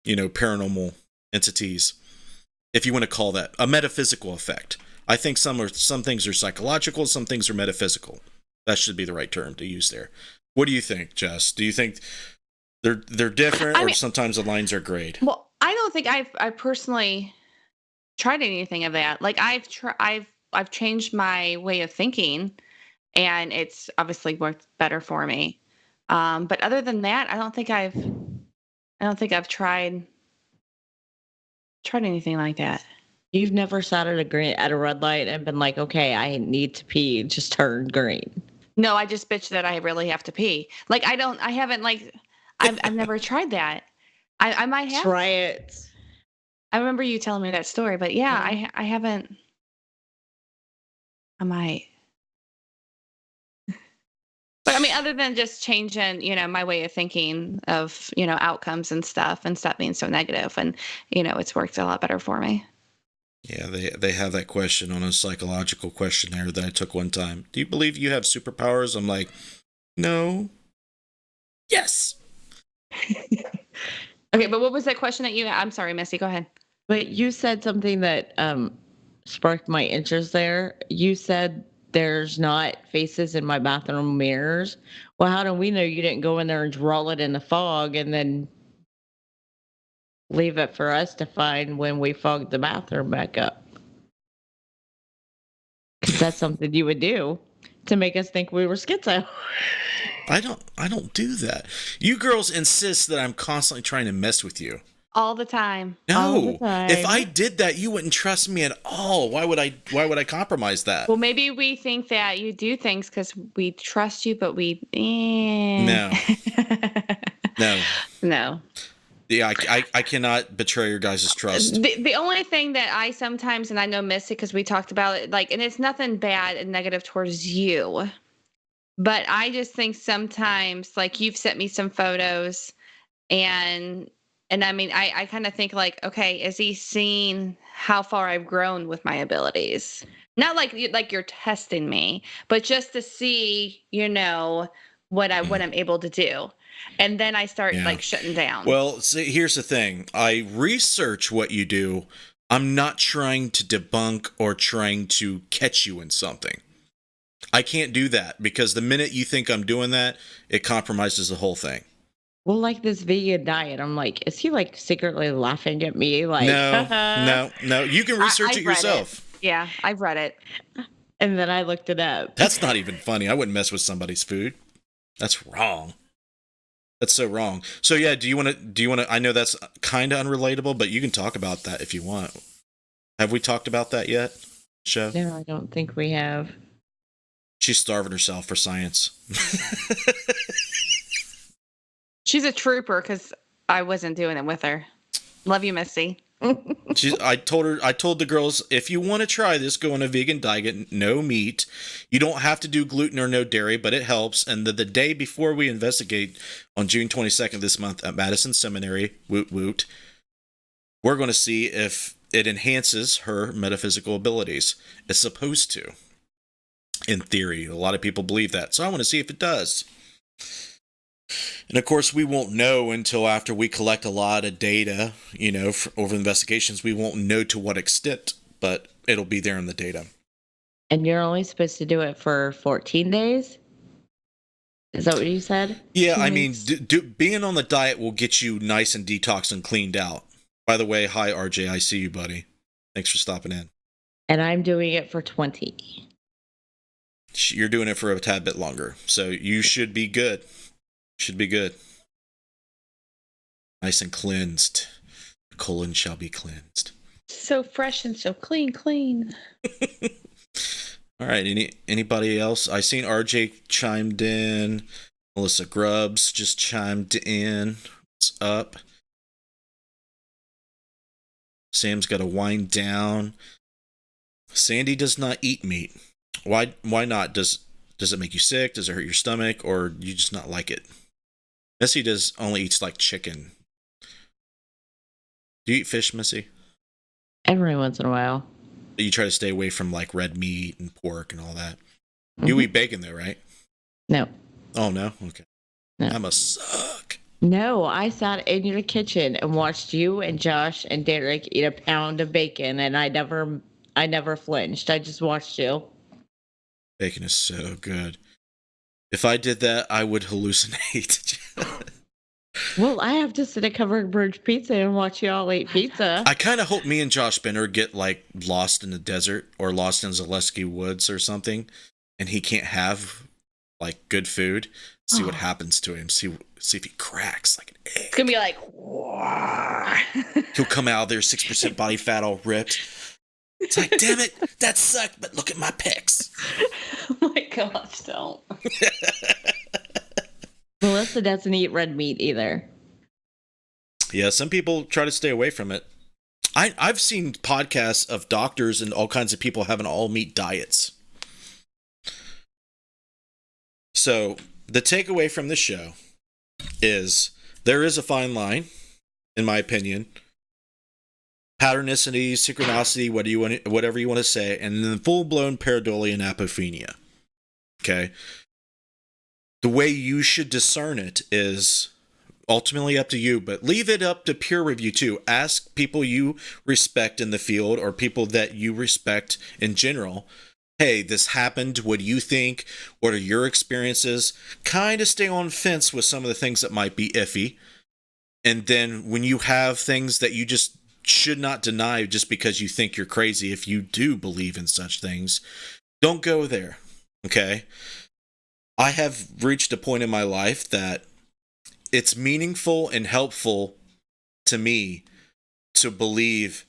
paranormal entities, if you want to call that a metaphysical effect. I think some things are psychological, some things are metaphysical. That should be the right term to use there. What do you think, Jess? Do you think they're different, or sometimes the lines are grayed? Well, I don't think I've personally tried anything of that. Like I've changed my way of thinking, and it's obviously worked better for me. But other than that, I don't think I've tried anything like that. You've never sat at a red light and been like, okay, I need to pee, just turn green. No, I just bitch that I really have to pee. Like I haven't like, I've never tried that. I might have. Try it. I remember you telling me that story, but yeah, I haven't. I might. But I mean, other than just changing, my way of thinking of, outcomes and stuff and stop being so negative, and, it's worked a lot better for me. Yeah, they have that question on a psychological questionnaire that I took one time. Do you believe you have superpowers? I'm like, no. Yes. Okay, but what was that question that I'm sorry, Missy, go ahead. But you said something that sparked my interest there. You said there's not faces in my bathroom mirrors. Well, how do we know you didn't go in there and draw it in the fog and then leave it for us to find when we fogged the bathroom back up? Because that's something you would do to make us think we were schizo. I don't do that. You girls insist that I'm constantly trying to mess with you. All the time. No, All the time. If I did that, you wouldn't trust me at all. Why would I compromise that? Well, maybe we think that you do things because we trust you, but we No. No. Yeah, I cannot betray your guys' trust. The only thing that I sometimes, and I know Missy because we talked about it, like, and it's nothing bad and negative towards you, but I just think sometimes, like, you've sent me some photos, and I mean, I kind of think like, okay, is he seeing how far I've grown with my abilities? Not like you're testing me, but just to see, what I'm able to do. And then I start like shutting down. Well, see, here's the thing. I research what you do. I'm not trying to debunk or trying to catch you in something. I can't do that because the minute you think I'm doing that, it compromises the whole thing. Well, like this vegan diet, I'm like, is he like secretly laughing at me? Like, no. You can research it yourself. Yeah, I've read it. And then I looked it up. That's not even funny. I wouldn't mess with somebody's food. That's wrong. That's so wrong. So yeah, do you want to, I know that's kind of unrelatable, but you can talk about that if you want. Have we talked about that yet? Show? No, I don't think we have. She's starving herself for science. She's a trooper because I wasn't doing it with her. Love you, Missy. I told the girls, if you want to try this, go on a vegan diet, no meat. You don't have to do gluten or no dairy, but it helps. And the day before we investigate on June 22nd this month at Madison Seminary, woot woot, we're going to see if it enhances her metaphysical abilities. It's supposed to, in theory. A lot of people believe that. So I want to see if it does. And of course, we won't know until after we collect a lot of data, over investigations. We won't know to what extent, but it'll be there in the data. And you're only supposed to do it for 14 days? Is that what you said? Yeah, I mean, being on the diet will get you nice and detoxed and cleaned out. By the way, hi, RJ. I see you, buddy. Thanks for stopping in. And I'm doing it for 20. You're doing it for a tad bit longer. So you should be good. Should be good. Nice and cleansed. The colon shall be cleansed. So fresh and so clean. All right. Anybody else? I seen RJ chimed in. Melissa Grubbs just chimed in. What's up? Sam's got to wind down. Sandy does not eat meat. Why not? Does it make you sick? Does it hurt your stomach? Or you just not like it? Missy only eats like chicken. Do you eat fish, Missy? Every once in a while. You try to stay away from like red meat and pork and all that. Mm-hmm. You eat bacon though, right? No. Oh, no? Okay. No. That must suck. No, I sat in your kitchen and watched you and Josh and Derek eat a pound of bacon, and I never flinched. I just watched you. Bacon is so good. If I did that, I would hallucinate. Well, I have to sit at Covered Bridge Pizza and watch you all eat pizza. I kind of hope me and Josh Benner get like lost in the desert or lost in Zaleski Woods or something, and he can't have like good food. See what happens to him. See if he cracks like an egg. It's gonna be like, whoa. He'll come out there 6% body fat, all ripped. It's like, damn it, that sucked. But look at my pecs. Oh my gosh, don't. Melissa doesn't eat red meat either. Yeah, some people try to stay away from it. I've seen podcasts of doctors and all kinds of people having all meat diets. So the takeaway from the show is there is a fine line, in my opinion. Patternicity, synchronicity, whatever you want to say, and then full-blown pareidolia and apophenia. Okay? The way you should discern it is ultimately up to you, but leave it up to peer review too. Ask people you respect in the field or people that you respect in general. Hey, this happened. What do you think? What are your experiences? Kind of stay on fence with some of the things that might be iffy. And then when you have things that you just should not deny just because you think you're crazy, if you do believe in such things, don't go there. Okay? I have reached a point in my life that it's meaningful and helpful to me to believe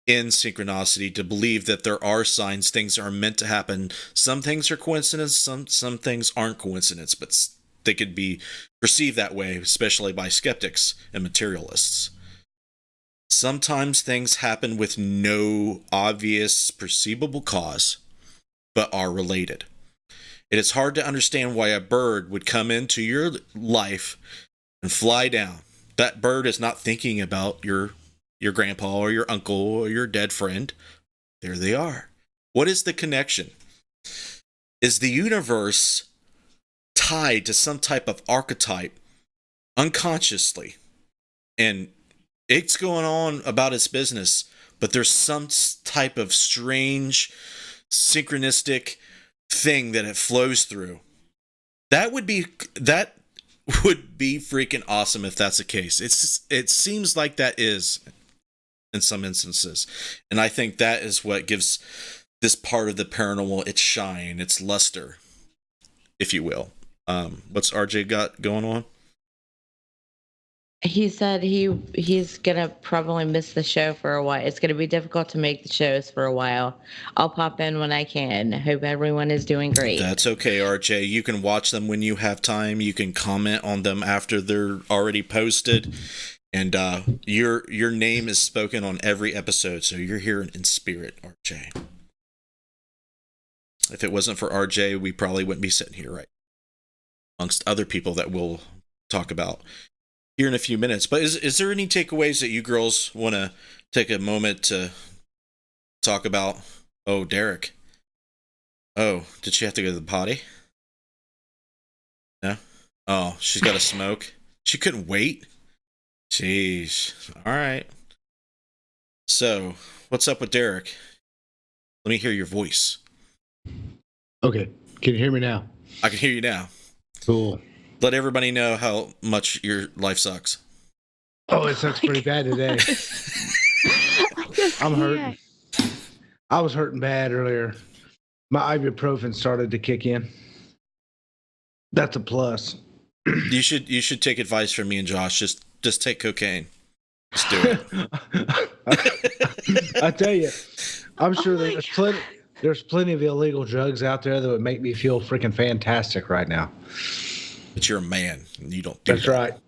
in synchronicity, to believe that there are signs, things are meant to happen. Some things are coincidence, some things aren't coincidence, but they could be perceived that way, especially by skeptics and materialists. Sometimes things happen with no obvious perceivable cause, but are related. It is hard to understand why a bird would come into your life and fly down. That bird is not thinking about your grandpa or your uncle or your dead friend. There they are. What is the connection? Is the universe tied to some type of archetype unconsciously? And it's going on about its business, but there's some type of strange synchronistic thing that it flows through. That would be freaking awesome if that's the case. It seems like that is in some instances, and I think that is what gives this part of the paranormal its shine, its luster, if you will. What's RJ got going on? He said he's gonna probably miss the show for a while. It's gonna be difficult to make the shows for a while. I'll pop in when I can. Hope everyone is doing great. That's okay, RJ. You can watch them when you have time. You can comment on them after they're already posted. And your name is spoken on every episode, so you're here in spirit, RJ. If it wasn't for RJ, we probably wouldn't be sitting here, right? Amongst other people that we'll talk about here in a few minutes. But is there any takeaways that you girls want to take a moment to talk about, Derek. Oh, did she have to go to the potty? No? Oh, she's got to smoke. She couldn't wait? Jeez. All right. So, what's up with Derek? Let me hear your voice. Okay. Can you hear me now? I can hear you now. Cool. Let everybody know how much your life sucks. Oh, it sucks pretty bad today. I'm hurting. I was hurting bad earlier. My ibuprofen started to kick in. That's a plus. You should take advice from me and Josh. Just take cocaine. Just do it. I tell you, I'm sure there's plenty of illegal drugs out there that would make me feel freaking fantastic right now. But you're a man, and you don't do That's that.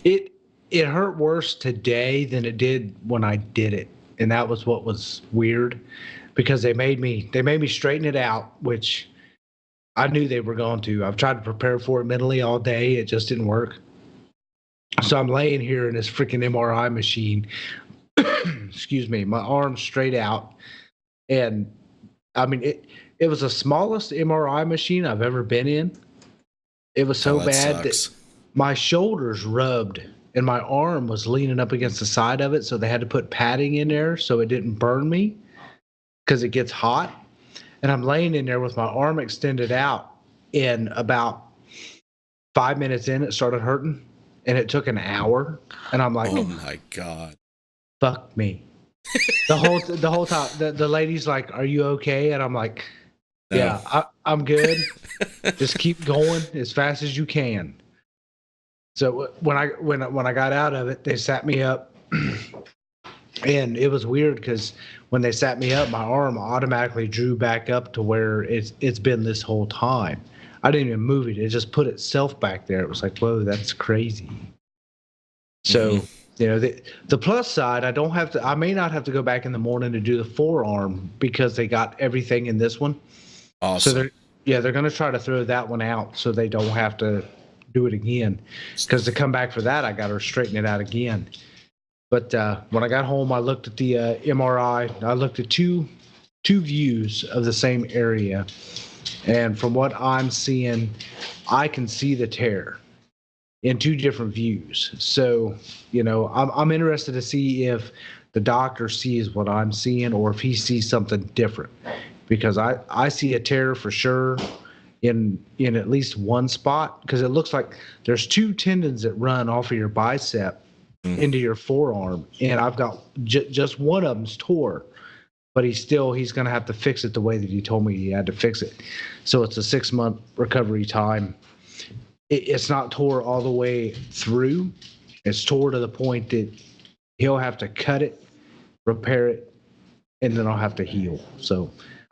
Right. It hurt worse today than it did when I did it, and that was what was weird, because they made me straighten it out, which I knew they were going to. I've tried to prepare for it mentally all day. It just didn't work. So I'm laying here in this freaking MRI machine. Excuse me, my arm's straight out, and I mean it was the smallest MRI machine I've ever been in. It was so bad that my shoulders rubbed and my arm was leaning up against the side of it, so they had to put padding in there so it didn't burn me because it gets hot. And I'm laying in there with my arm extended out, and about 5 minutes in, it started hurting, and it took an hour. And I'm like, oh my God. Fuck me. The whole time, the lady's like, "Are you okay?" And I'm like, No. "Yeah, I'm good. Just keep going as fast as you can." So when I got out of it, they sat me up, and it was weird because when they sat me up, my arm automatically drew back up to where it's been this whole time. I didn't even move it; it just put itself back there. It was like, whoa, that's crazy. So you know, the plus side, I may not have to go back in the morning to do the forearm because they got everything in this one. Awesome. So they're going to try to throw that one out so they don't have to do it again. Because to come back for that, I got to straighten it out again. But when I got home, I looked at the MRI. I looked at two views of the same area, and from what I'm seeing, I can see the tear in two different views. So, you know, I'm interested to see if the doctor sees what I'm seeing or if he sees something different, because I see a tear for sure in at least one spot, because it looks like there's two tendons that run off of your bicep into your forearm, and I've got just one of them's tore, but he's going to have to fix it the way that he told me he had to fix it. So it's a 6-month recovery time. It's not tore all the way through. It's tore to the point that he'll have to cut it, repair it, and then I'll have to heal. So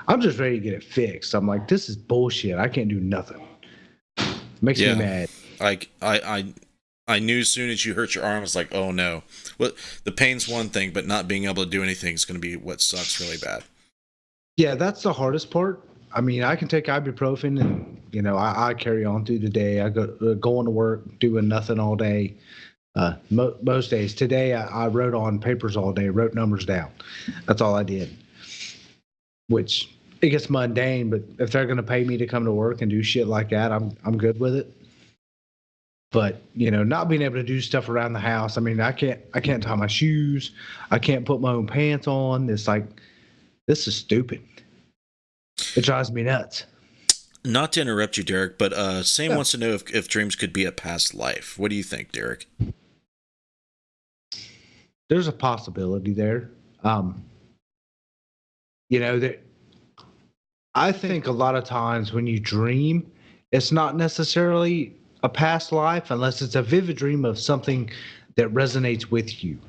I'm just ready to get it fixed. I'm like, this is bullshit. I can't do nothing. Makes me mad. I knew as soon as you hurt your arm, I was like, oh no. Well, the pain's one thing, but not being able to do anything is going to be what sucks really bad. Yeah, that's the hardest part. I mean, I can take ibuprofen and, you know, I carry on through the day. I go going to work, doing nothing all day. Most days. Today, I wrote on papers all day, wrote numbers down. That's all I did. Which, it gets mundane, but if they're going to pay me to come to work and do shit like that, I'm good with it. But, you know, not being able to do stuff around the house. I mean, I can't tie my shoes. I can't put my own pants on. It's like, this is stupid. It drives me nuts. Not to interrupt you, Derek, but Sam wants to know if dreams could be a past life. What do you think, Derek? There's a possibility there. You know, I think a lot of times when you dream, it's not necessarily a past life unless it's a vivid dream of something that resonates with you.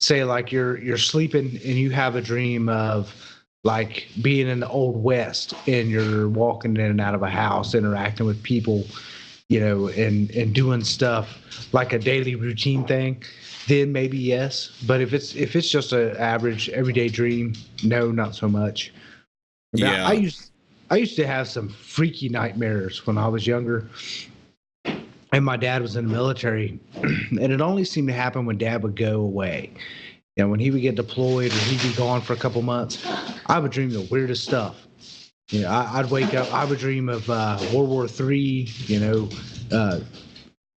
Say like you're sleeping and you have a dream of like being in the Old West and you're walking in and out of a house, interacting with people, you know, and doing stuff like a daily routine thing, then maybe yes. But if it's just an average everyday dream, no, not so much. Yeah. I used to have some freaky nightmares when I was younger, and my dad was in the military, and it only seemed to happen when Dad would go away. And when he would get deployed or he'd be gone for a couple months, I would dream the weirdest stuff. I'd wake up, I would dream of World War III,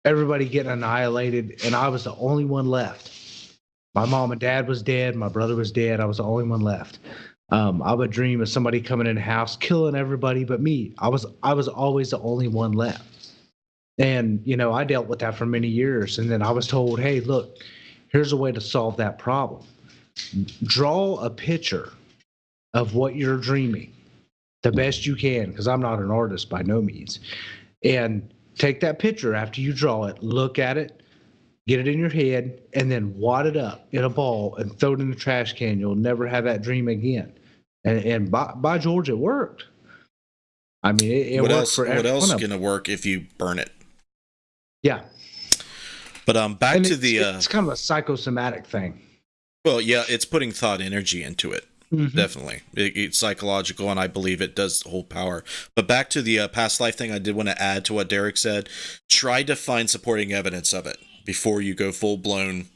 everybody getting annihilated, and I was the only one left. My mom and dad was dead. My brother was dead. I was the only one left. I would dream of somebody coming in the house, killing everybody but me. I was always the only one left. And, I dealt with that for many years. And then I was told, hey, look, here's a way to solve that problem. Draw a picture of what you're dreaming the best you can, because I'm not an artist by no means. And take that picture after you draw it, look at it, get it in your head, and then wad it up in a ball and throw it in the trash can. You'll never have that dream again. And by George, it worked. I mean, it worked for everyone. What else is going to work if you burn it? Yeah. But back to it's kind of a psychosomatic thing. Well, yeah, it's putting thought energy into it. Mm-hmm. Definitely. It's psychological, and I believe it does hold power. But back to the past life thing, I did want to add to what Derek said. Try to find supporting evidence of it before you go full blown.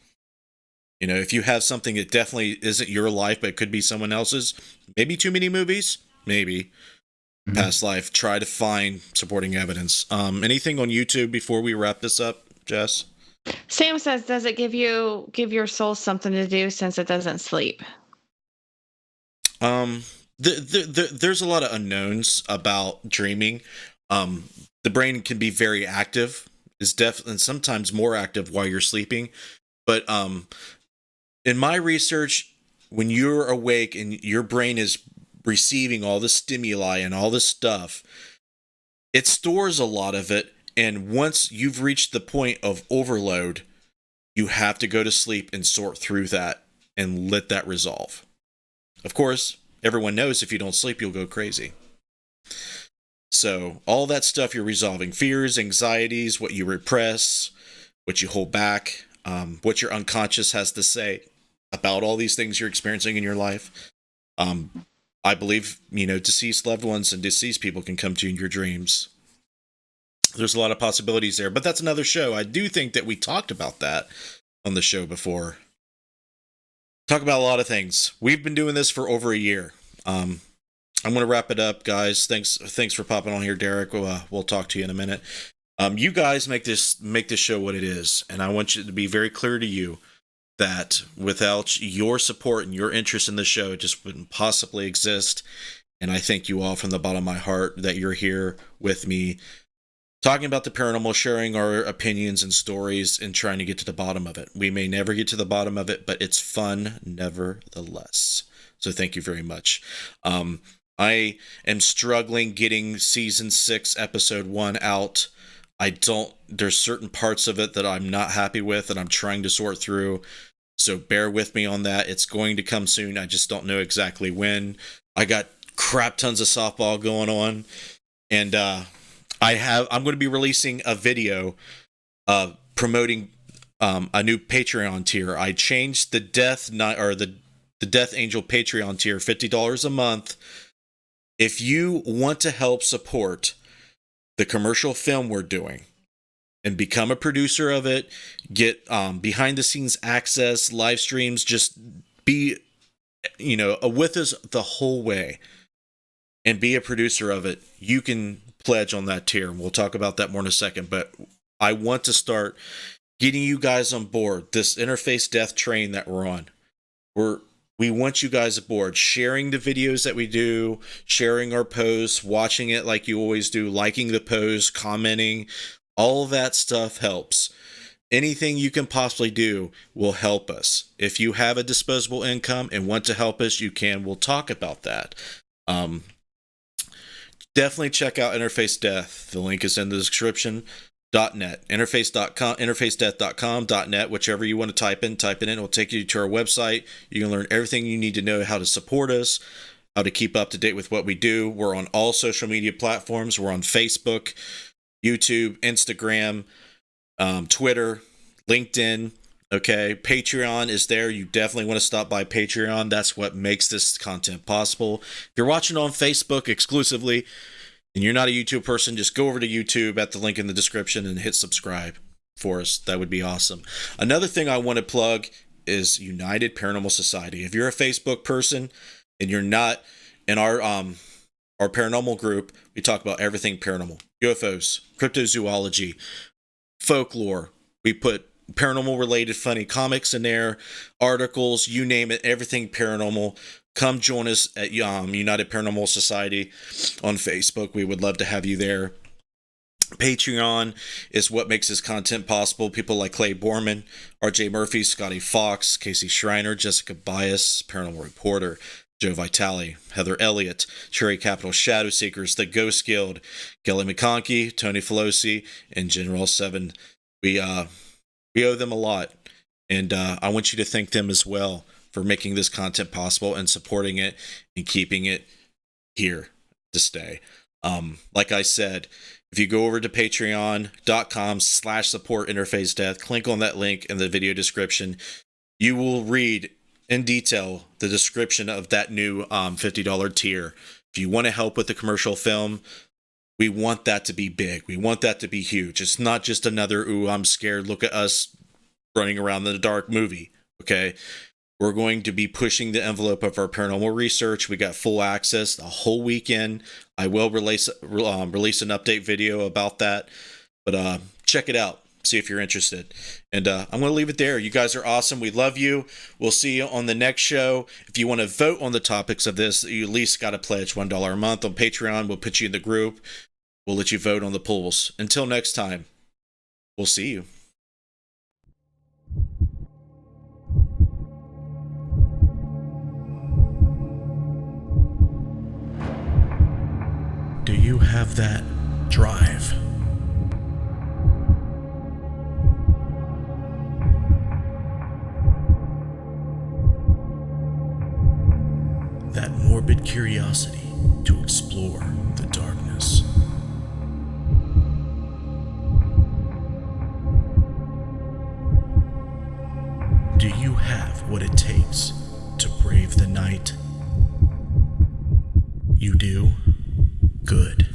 If you have something that definitely isn't your life, but it could be someone else's, maybe too many movies, maybe. Mm-hmm. Past life, try to find supporting evidence. Anything on YouTube before we wrap this up, Jess? Sam says, does it give your soul something to do since it doesn't sleep? There's a lot of unknowns about dreaming. The brain can be very active, and sometimes more active while you're sleeping. But in my research, when you're awake and your brain is receiving all the stimuli and all this stuff, it stores a lot of it. And once you've reached the point of overload, you have to go to sleep and sort through that and let that resolve. Of course, everyone knows if you don't sleep, you'll go crazy. So all that stuff you're resolving, fears, anxieties, what you repress, what you hold back, what your unconscious has to say about all these things you're experiencing in your life. I believe, deceased loved ones and deceased people can come to you in your dreams. There's a lot of possibilities there, but that's another show. I do think that we talked about that on the show before. Talk about a lot of things. We've been doing this for over a year. I'm going to wrap it up, guys. Thanks for popping on here, Derek. We'll talk to you in a minute. You guys make this show what it is, and I want you to be very clear to you that without your support and your interest in the show, it just wouldn't possibly exist. And I thank you all from the bottom of my heart that you're here with me, talking about the paranormal, sharing our opinions and stories, and trying to get to the bottom of it. We may never get to the bottom of it, but it's fun nevertheless. So thank you very much. I am struggling getting season 6, episode 1 out. There's certain parts of it that I'm not happy with, and I'm trying to sort through. So bear with me on that. It's going to come soon. I just don't know exactly when. I got crap tons of softball going on, and I'm going to be releasing a video promoting a new Patreon tier. I changed the Death Angel Patreon tier, $50 a month. If you want to help support the commercial film we're doing and become a producer of it, get behind the scenes access, live streams, just be with us the whole way and be a producer of it, you can pledge on that tier. We'll talk about that more in a second, but I want to start getting you guys on board this interface death train that we're on. We want you guys aboard, sharing the videos that we do, sharing our posts, watching it like you always do, liking the posts, commenting. All of that stuff helps. Anything you can possibly do will help us. If you have a disposable income and want to help us, you can. We'll talk about that. Definitely check out Interface Death. The link is in the description. .net, interface.com, interfacedeath.com.net, whichever you want to type it in. It will take you to our website. You can learn everything you need to know how to support us, how to keep up to date with what we do. We're on all social media platforms. We're on Facebook, YouTube, Instagram, Twitter, LinkedIn. Okay, Patreon is there. You definitely want to stop by Patreon. That's what makes this content possible. If you're watching on Facebook exclusively, and you're not a YouTube person, just go over to YouTube at the link in the description and hit subscribe for us. That would be awesome. Another thing I want to plug is United Paranormal Society. If you're a Facebook person and you're not in our paranormal group, we talk about everything paranormal, UFOs, cryptozoology, folklore. We put paranormal related funny comics in there, articles, you name it, everything paranormal. Come join us at United Paranormal Society on Facebook. We would love to have you there. Patreon is what makes this content possible. People like Clay Borman, RJ Murphy, Scotty Fox, Casey Schreiner, Jessica Bias, Paranormal Reporter, Joe Vitale, Heather Elliott, Cherry Capital Shadow Seekers, The Ghost Guild, Kelly McConkey, Tony Felosi, and General 7. We owe them a lot, and I want you to thank them as well for making this content possible and supporting it and keeping it here to stay. Like I said, if you go over to patreon.com/support interface death, click on that link in the video description, you will read in detail the description of that new $50 tier. If you want to help with the commercial film, we want that to be big. We want that to be huge. It's not just another, ooh, I'm scared, look at us running around in the dark movie, okay? We're going to be pushing the envelope of our paranormal research. We got full access the whole weekend. I will release an update video about that, but check it out. See if you're interested. And I'm going to leave it there. You guys are awesome. We love you. We'll see you on the next show. If you want to vote on the topics of this, you at least got to pledge $1 a month on Patreon. We'll put you in the group. We'll let you vote on the polls. Until next time, we'll see you. Do you have that drive? That morbid curiosity to explore the darkness? Do you have what it takes to brave the night? You do? Good.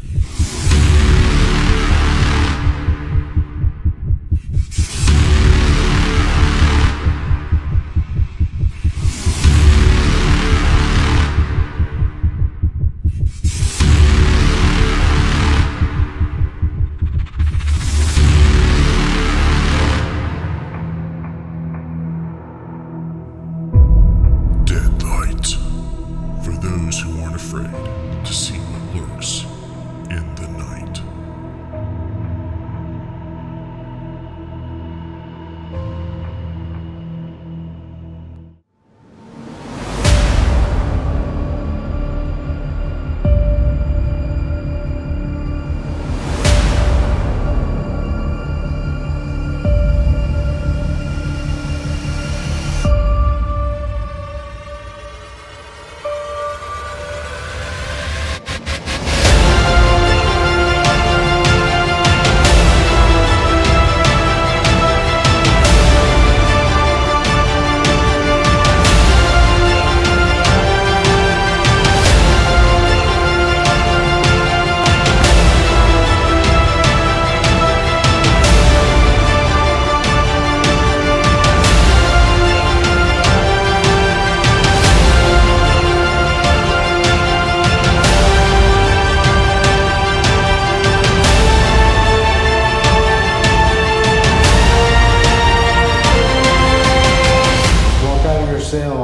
Dead light. For those who aren't afraid to see what lurks in the night.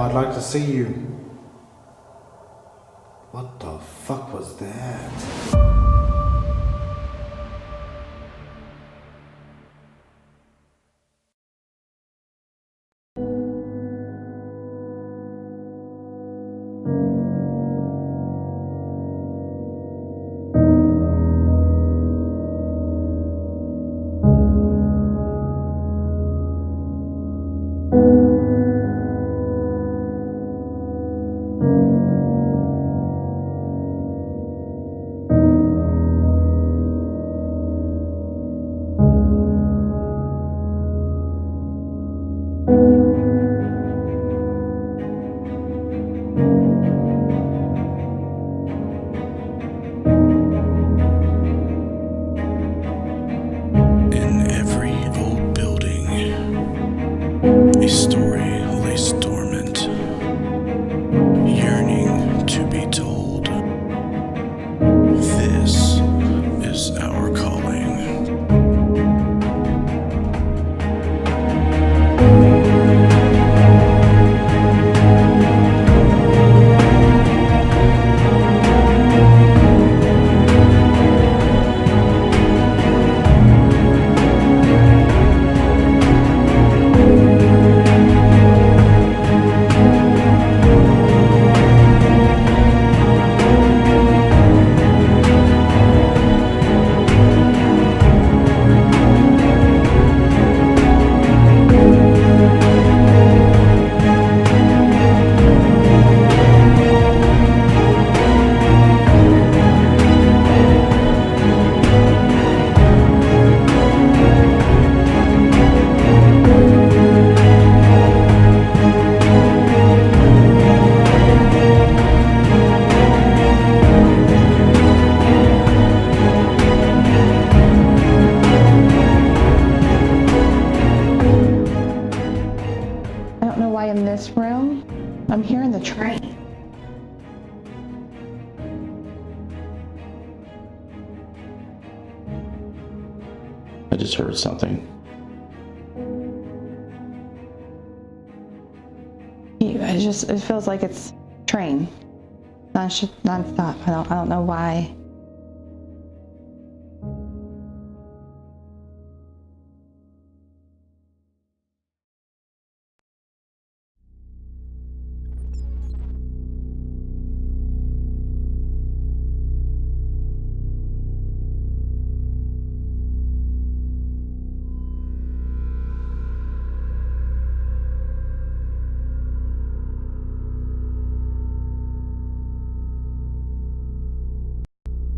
I'd like to see you. What the fuck was that? I just heard something. It feels like it's train, non-stop. I don't know why.